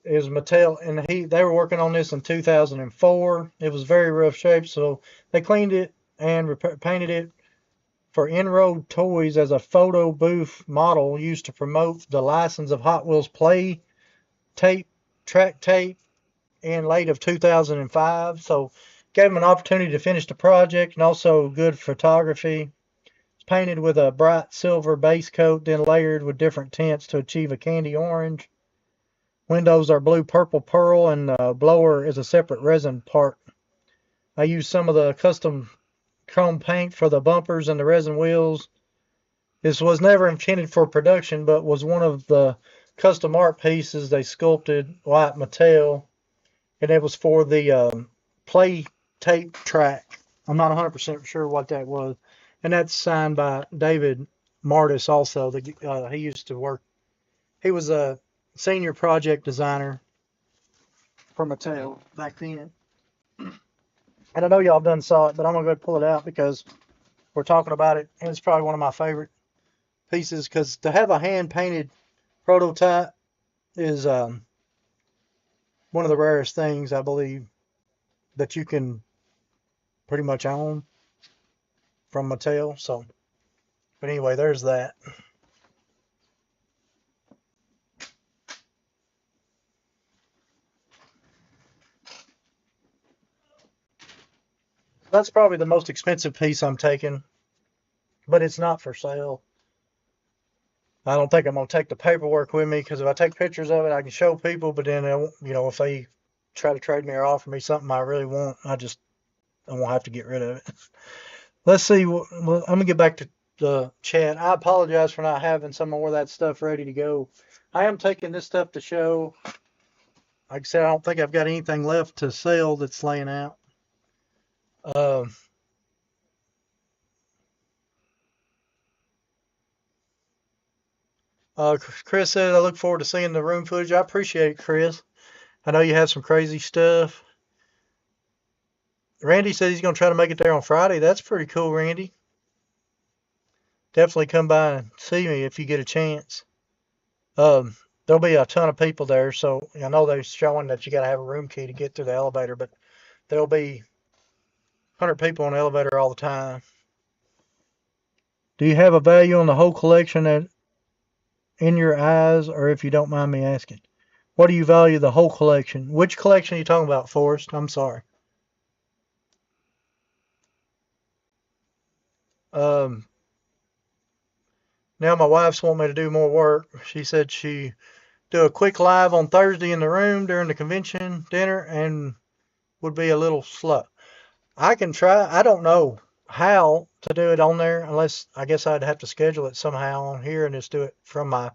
It was Mattel, and they were working on this in 2004. It was very rough shape, so they cleaned it and painted it for Inroad Toys as a photo booth model used to promote the license of Hot Wheels play tape, track tape, in late of 2005. So gave them an opportunity to finish the project and also good photography. It's painted with a bright silver base coat, then layered with different tints to achieve a candy orange. Windows are blue purple pearl, and the blower is a separate resin part. I used some of the custom chrome paint for the bumpers and the resin wheels. This was never intended for production, but was one of the custom art pieces they sculpted like Mattel, and it was for the play tape track. I'm not 100% sure what that was, and that's signed by David Martis also. He used to work. He was a senior project designer for Mattel back then. And I know y'all done saw it, but I'm gonna go ahead and pull it out because we're talking about it, and it's probably one of my favorite pieces because to have a hand painted prototype is one of the rarest things I believe that you can pretty much own from Mattel. So, but anyway, there's that. That's probably the most expensive piece I'm taking, but it's not for sale. I don't think I'm gonna take the paperwork with me because if I take pictures of it, I can show people. But then, if they try to trade me or offer me something I really want, I won't have to get rid of it. Let's see. I'm gonna get back to the chat. I apologize for not having some more of that stuff ready to go. I am taking this stuff to show. Like I said, I don't think I've got anything left to sell that's laying out. Chris said, I look forward to seeing the room footage. I appreciate it, Chris. I know you have some crazy stuff. Randy said he's going to try to make it there on Friday. That's pretty cool, Randy. Definitely come by and see me if you get a chance. There'll be a ton of people there, so I know they're showing that you got to have a room key to get through the elevator, but there'll be 100 people on the elevator all the time. Do you have a value on the whole collection that in your eyes, or if you don't mind me asking? What do you value the whole collection? Which collection are you talking about, Forrest? I'm sorry. Um, Now my wife's want me to do more work. She said she do a quick live on Thursday in the room during the convention dinner and would be a little slow. I can try. I don't know how to do it on there unless I guess I'd have to schedule it somehow on here and just do it from my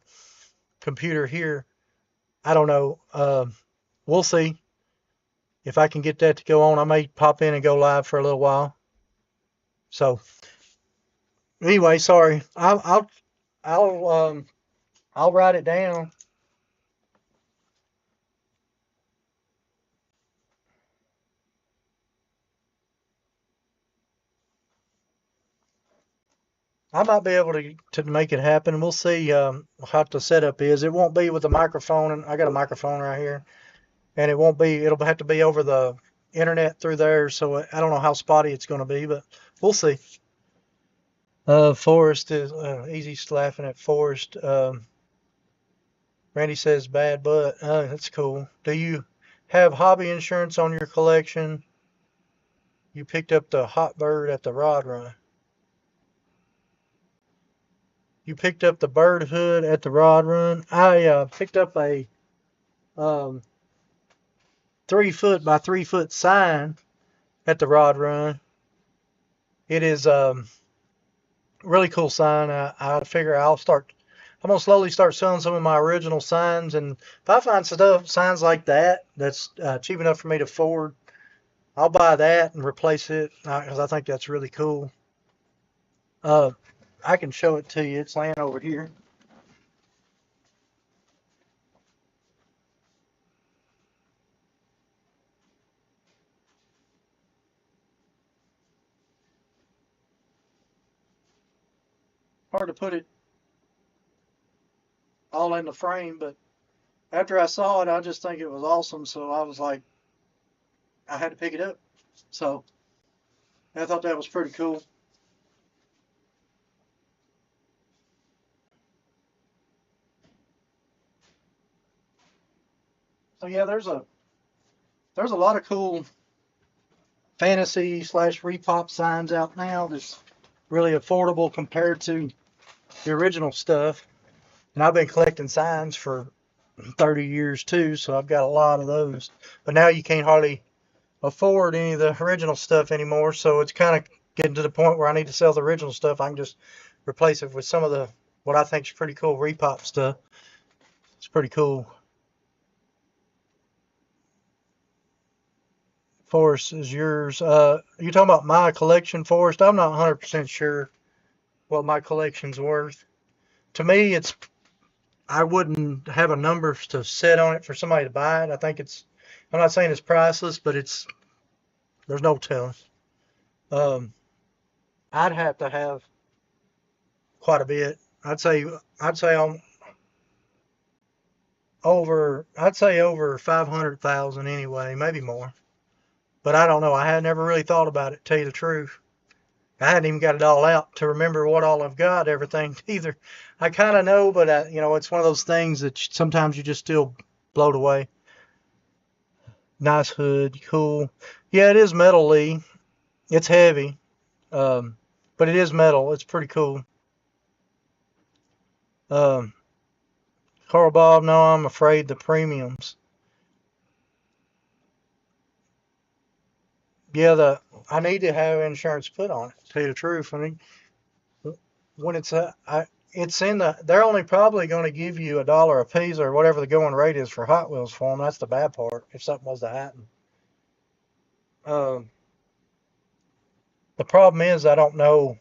computer here. I don't know. We'll see if I can get that to go on. I may pop in and go live for a little while. So anyway, sorry. I'll write it down. I might be able to make it happen. We'll see how the setup is. It won't be with the microphone, and I got a microphone right here, and it won't be. It'll have to be over the internet through there. So I don't know how spotty it's going to be, but we'll see. Forrest is easy laughing at Forrest. Randy says bad butt. That's cool. Do you have hobby insurance on your collection? you picked up the hot bird at the rod run. You picked up the bird hood at the rod run. I picked up a 3 foot by 3 foot sign at the rod run. It is really cool sign. I figure I'm gonna slowly start selling some of my original signs, and if I find signs like that that's cheap enough for me to afford, I'll buy that and replace it because I think that's really cool. I can show it to you. It's laying over here. Hard to put it all in the frame, but after I saw it, I just think it was awesome. So I was like, I had to pick it up. So I thought that was pretty cool. So yeah, there's a lot of cool fantasy slash repop signs out now that's really affordable compared to the original stuff. And I've been collecting signs for 30 years too, so I've got a lot of those. But now you can't hardly afford any of the original stuff anymore, so it's kind of getting to the point where I need to sell the original stuff. I can just replace it with some of the what I think is pretty cool repop stuff. It's pretty cool. Forrest is yours. You talking about my collection, Forrest? I'm not 100% sure what my collection's worth. To me, I wouldn't have a number to set on it for somebody to buy it. I'm not saying it's priceless, but there's no telling. Um, I'd have to have quite a bit. I'd say over 500,000 anyway, maybe more. But I don't know. I had never really thought about it, to tell you the truth. I hadn't even got it all out to remember what all I've got, everything either. I kind of know, but it's one of those things that sometimes you just still blown away. Nice hood, cool. Yeah, it is metal, Lee. It's heavy, but it is metal. It's pretty cool. Um, Carl Bob, no, I'm afraid the premiums. Yeah, I need to have insurance put on it. To tell you the truth, I mean, when it's in they're only probably going to give you $1 a piece or whatever the going rate is for Hot Wheels for them. That's the bad part. If something was to happen, um, the problem is I don't know.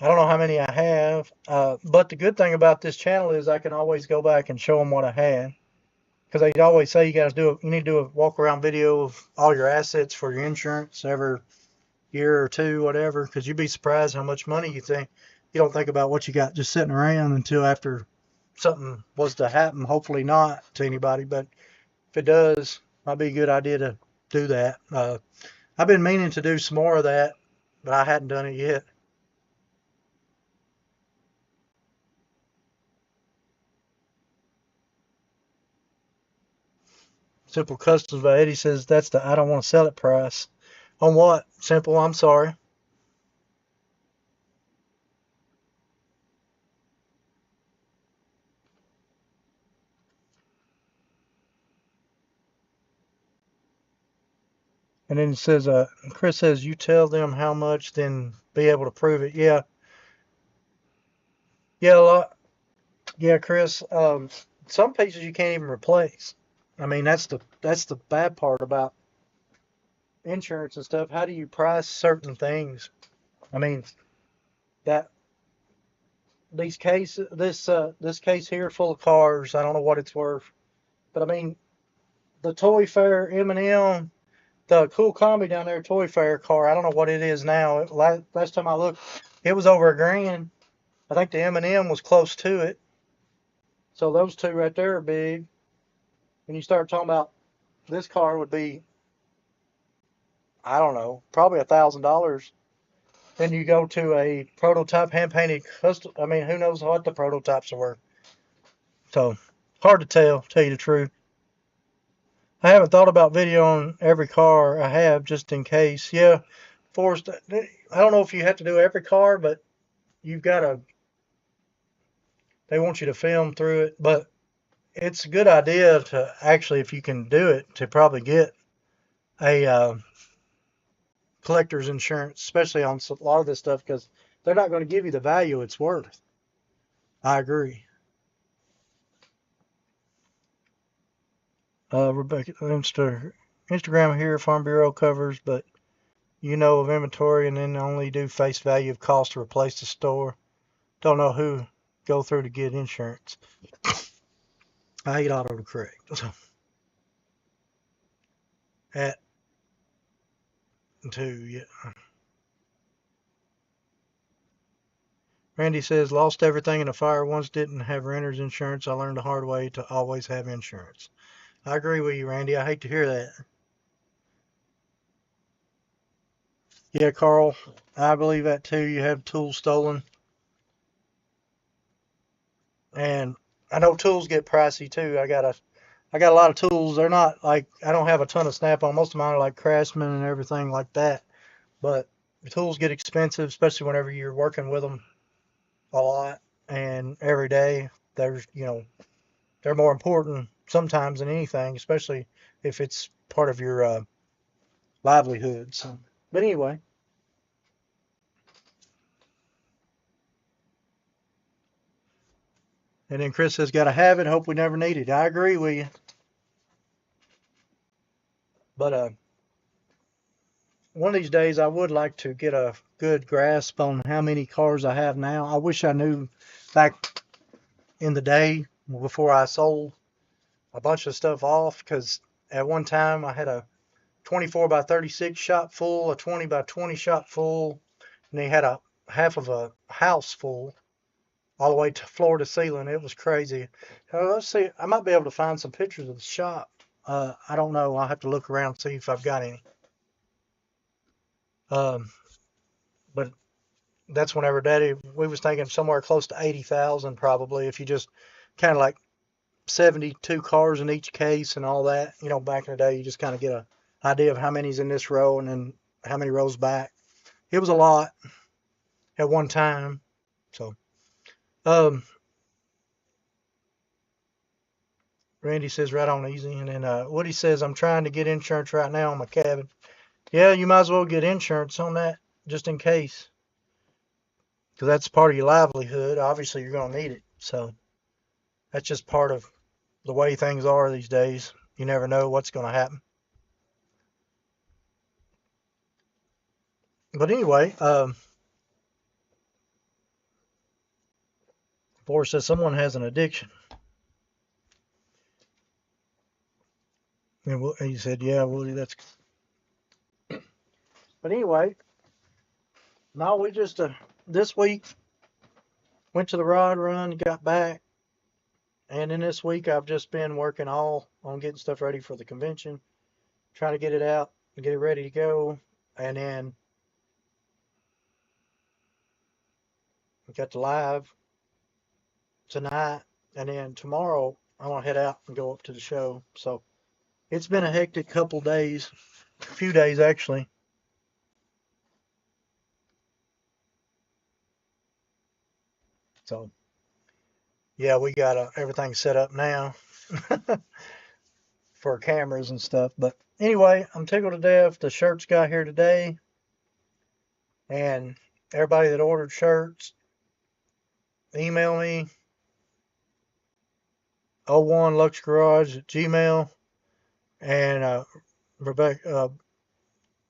I don't know how many I have. But the good thing about this channel is I can always go back and show them what I had. Because they always say you need to do a walk around video of all your assets for your insurance every year or two, whatever. Because you'd be surprised how much money you don't think about what you got just sitting around until after something was to happen. Hopefully not to anybody, but if it does, might be a good idea to do that. I've been meaning to do some more of that, but I hadn't done it yet. Simple Customs by Eddie says that's the I don't want to sell it price. On what? Simple, I'm sorry. And then it says, Chris says, you tell them how much, then be able to prove it. Yeah. Yeah, yeah, Chris. Some pieces you can't even replace. I mean, that's the bad part about insurance and stuff. How do you price certain things? I mean, that this case here full of cars. I don't know what it's worth, but I mean, the Toy Fair M&M, the cool combi down there, Toy Fair car. I don't know what it is now. Last time I looked, it was over $1,000. I think the M&M was close to it. So those two right there are big. When you start talking about this car would be, I don't know, probably $1,000. Then you go to a prototype hand painted custom. I mean, who knows what the prototypes are worth. So hard to tell you the truth. I haven't thought about video on every car. I have just in case. Yeah, Forrest, I don't know if you have to do every car, but you've got to, they want you to film through it. But it's a good idea to actually, if you can do it, to probably get a collector's insurance, especially on a lot of this stuff, because they're not going to give you the value it's worth. I agree. Rebecca, Instagram here, Farm Bureau covers, but you know of inventory and then only do face value of cost to replace the store. Don't know who go through to get insurance. I hate autocorrect. So, at two, yeah. Randy says, lost everything in a fire. Once didn't have renter's insurance. I learned the hard way to always have insurance. I agree with you, Randy. I hate to hear that. Yeah, Carl, I believe that too. You have tools stolen. And I know tools get pricey too. I got a lot of tools. They're not like, I don't have a ton of Snap-on. Most of mine are like Craftsman and everything like that. But the tools get expensive, especially whenever you're working with them a lot and every day. There's, they're more important sometimes than anything, especially if it's part of your livelihood. So, but anyway, and then Chris says, "Gotta have it. Hope we never need it." I agree with you, but one of these days I would like to get a good grasp on how many cars I have now. I wish I knew back in the day before I sold a bunch of stuff off, because at one time I had a 24 by 36 shop full, a 20 by 20 shop full, and they had a half of a house full all the way to floor to ceiling. It was crazy. Let's see. I might be able to find some pictures of the shop. I don't know. I'll have to look around and see if I've got any. Um, but that's whenever Daddy, we was thinking somewhere close to 80,000 probably, if you just kind of like 72 cars in each case and all that. Back in the day, you just kind of get a idea of how many's in this row and then how many rows back. It was a lot at one time. So, um, Randy says right on easy. And then Woody says, I'm trying to get insurance right now on my cabin. Yeah, you might as well get insurance on that just in case, because that's part of your livelihood. Obviously, you're going to need it. So that's just part of the way things are these days. You never know what's going to happen. But anyway, Forrest says someone has an addiction. And he said, yeah, Woody, that's. But anyway, no, we just, this week, went to the rod run, got back. And then this week, I've just been working all on getting stuff ready for the convention, trying to get it out and get it ready to go. And then we got the live tonight. And then tomorrow, I want to head out and go up to the show. So it's been a hectic couple days, a few days actually. So yeah, we got everything set up now for cameras and stuff. But anyway, I'm tickled to death. The shirts got here today, and everybody that ordered shirts, email me 01luxgarage at gmail, and Rebecca,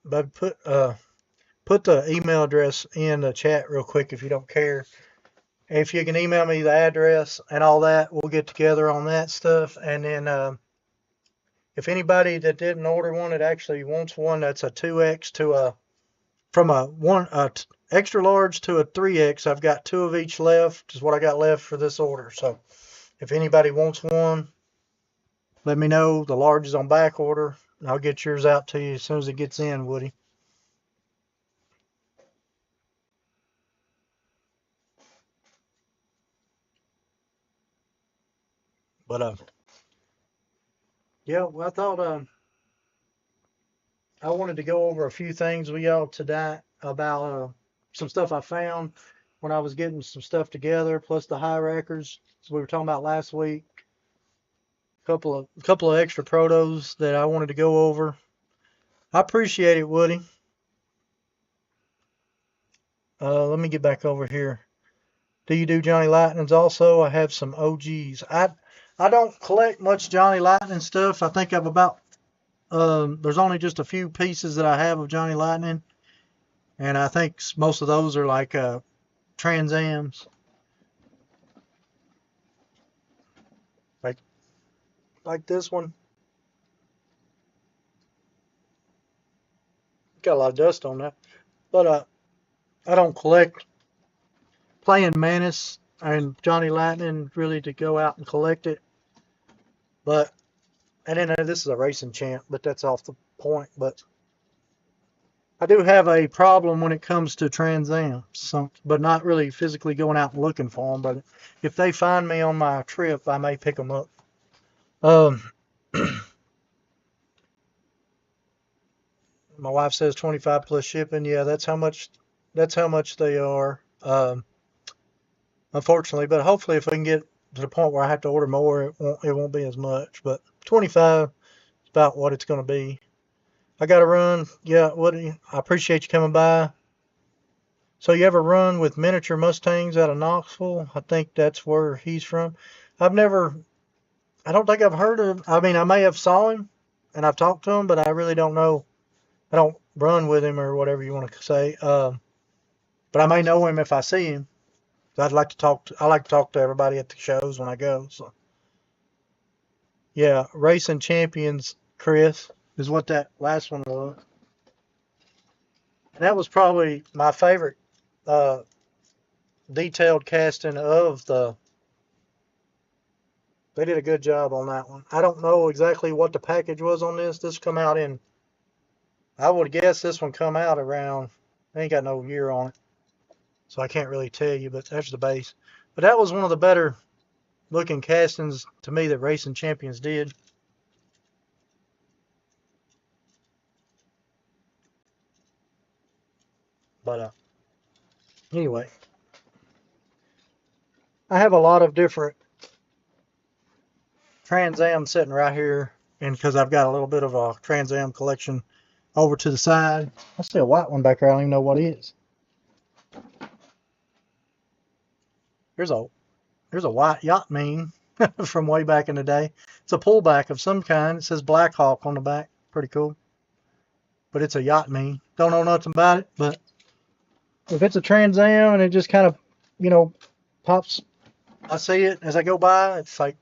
but put the email address in the chat real quick if you don't care. If you can email me the address and all that, we'll get together on that stuff. And then if anybody that didn't order one that actually wants one, that's a 2X to a, from a one extra large to a 3X, I've got two of each left, is what I got left for this order. So if anybody wants one, let me know. The large is on back order. I'll get yours out to you as soon as it gets in, Woody. But Yeah, well, I thought I wanted to go over a few things with y'all today about some stuff I found when I was getting some stuff together, plus the high wreckers we were talking about last week. Couple of extra protos that I wanted to go over. I appreciate it, Woody. Let me get back over here. Do you do Johnny Lightnings also? I have some OGs. I don't collect much Johnny Lightning stuff. I think I've about there's only just a few pieces that I have of Johnny Lightning, and I think most of those are like Trans Ams, like this one. Got a lot of dust on that, but I don't collect playing Manus and Johnny Lightning really to go out and collect it. But and then this is a racing champ, but that's off the point. But I do have a problem when it comes to Trans Ams, but not really physically going out and looking for them. But if they find me on my trip, I may pick them up. Um, my wife says 25 plus shipping. Yeah, that's how much. That's how much they are. Unfortunately, but hopefully, if I can get to the point where I have to order more, it won't be as much. But 25 is about what it's going to be. I got to run. Yeah, Woody, I appreciate you coming by. So you ever run with miniature Mustangs out of Knoxville? I think that's where he's from. I've never. I don't think I've heard of. I mean, I may have saw him, and I've talked to him, but I really don't know. I don't run with him or whatever you want to say. But I may know him if I see him. I'd like to talk. I like to talk to everybody at the shows when I go. So yeah, racing champions, Chris, is what that last one was. And that was probably my favorite uh, detailed casting of the. They did a good job on that one. I don't know exactly what the package was on this. This come out in. I would guess this one come out around. I ain't got no year on it, so I can't really tell you. But that's the base. But that was one of the better looking castings to me that Racing Champions did. But anyway, I have a lot of different Trans Am sitting right here, and because I've got a little bit of a Trans Am collection over to the side. I see a white one back there. I don't even know what it is. There's a white yacht mean from way back in the day. It's a pullback of some kind. It says Black Hawk on the back. Pretty cool. But it's a yacht mean. Don't know nothing about it, but if it's a Trans Am and it just kind of, pops, I see it as I go by. It's like,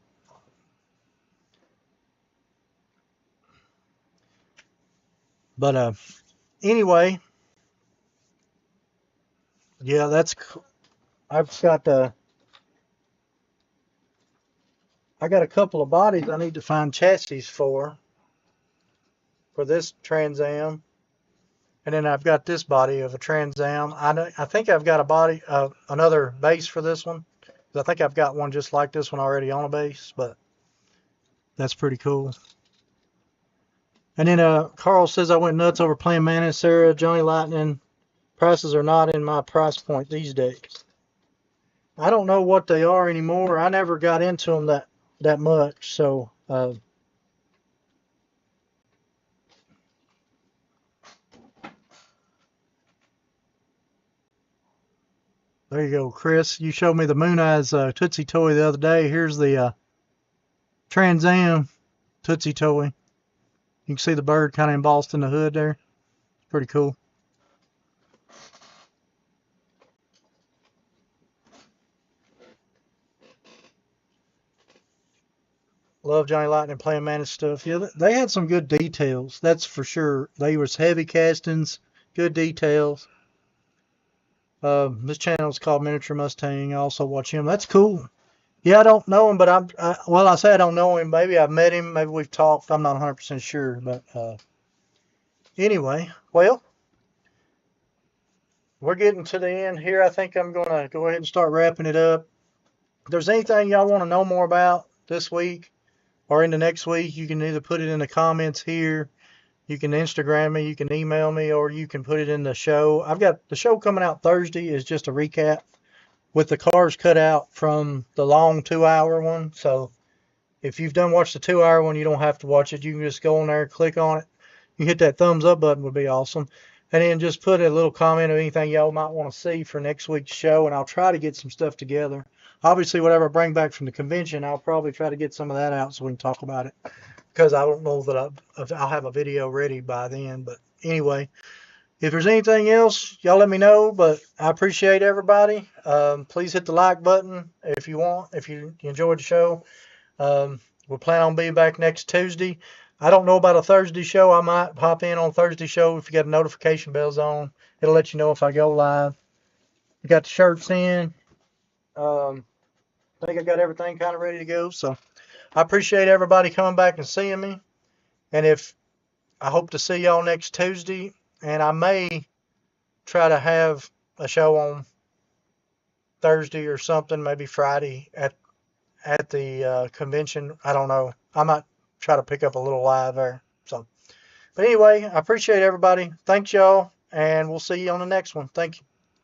but anyway, yeah, that's. I've got I got a couple of bodies I need to find chassis for this Trans Am. And then I've got this body of a Trans Am. I think I've got a body, another base for this one. I think I've got one just like this one already on a base, but that's pretty cool. And then Carl says I went nuts over playing Mana, Sarah, Johnny Lightning. Prices are not in my price point these days. I don't know what they are anymore. I never got into them that much. So there you go, Chris. You showed me the Moon Eyes Tootsie toy the other day. Here's the Trans Am Tootsie toy. You can see the bird kind of embossed in the hood there. Pretty cool. Love Johnny Lightning playing Mana stuff. Yeah, they had some good details. That's for sure. They was heavy castings, good details. This channel is called Miniature Mustang. I also watch him. That's cool. Yeah, I don't know him, but I say I don't know him. Maybe I've met him. Maybe we've talked. I'm not 100% sure. But anyway, well, we're getting to the end here. I think I'm going to go ahead and start wrapping it up. If there's anything y'all want to know more about this week, or into next week, you can either put it in the comments here. You can Instagram me, you can email me, or you can put it in the show. I've got the show coming out Thursday is just a recap with the cars cut out from the long 2-hour one. So if you've done watched the 2-hour one, you don't have to watch it. You can just go on there, click on it. You hit that thumbs up button would be awesome. And then just put a little comment of anything y'all might want to see for next week's show, and I'll try to get some stuff together. Obviously, whatever I bring back from the convention, I'll probably try to get some of that out so we can talk about it. Because I don't know that I'll have a video ready by then. But anyway, if there's anything else, y'all let me know. But I appreciate everybody. Please hit the like button if you want, if you enjoyed the show. We'll plan on being back next Tuesday. I don't know about a Thursday show. I might pop in on Thursday show if you got notification bells on. It'll let you know if I go live. We got the shirts in. I think I got everything kind of ready to go. So I appreciate everybody coming back and seeing me. And if I hope to see y'all next Tuesday, and I may try to have a show on Thursday or something, maybe Friday at the convention. I don't know. I might try to pick up a little live there. So, but anyway, I appreciate everybody. Thanks y'all, and we'll see you on the next one. Thank you.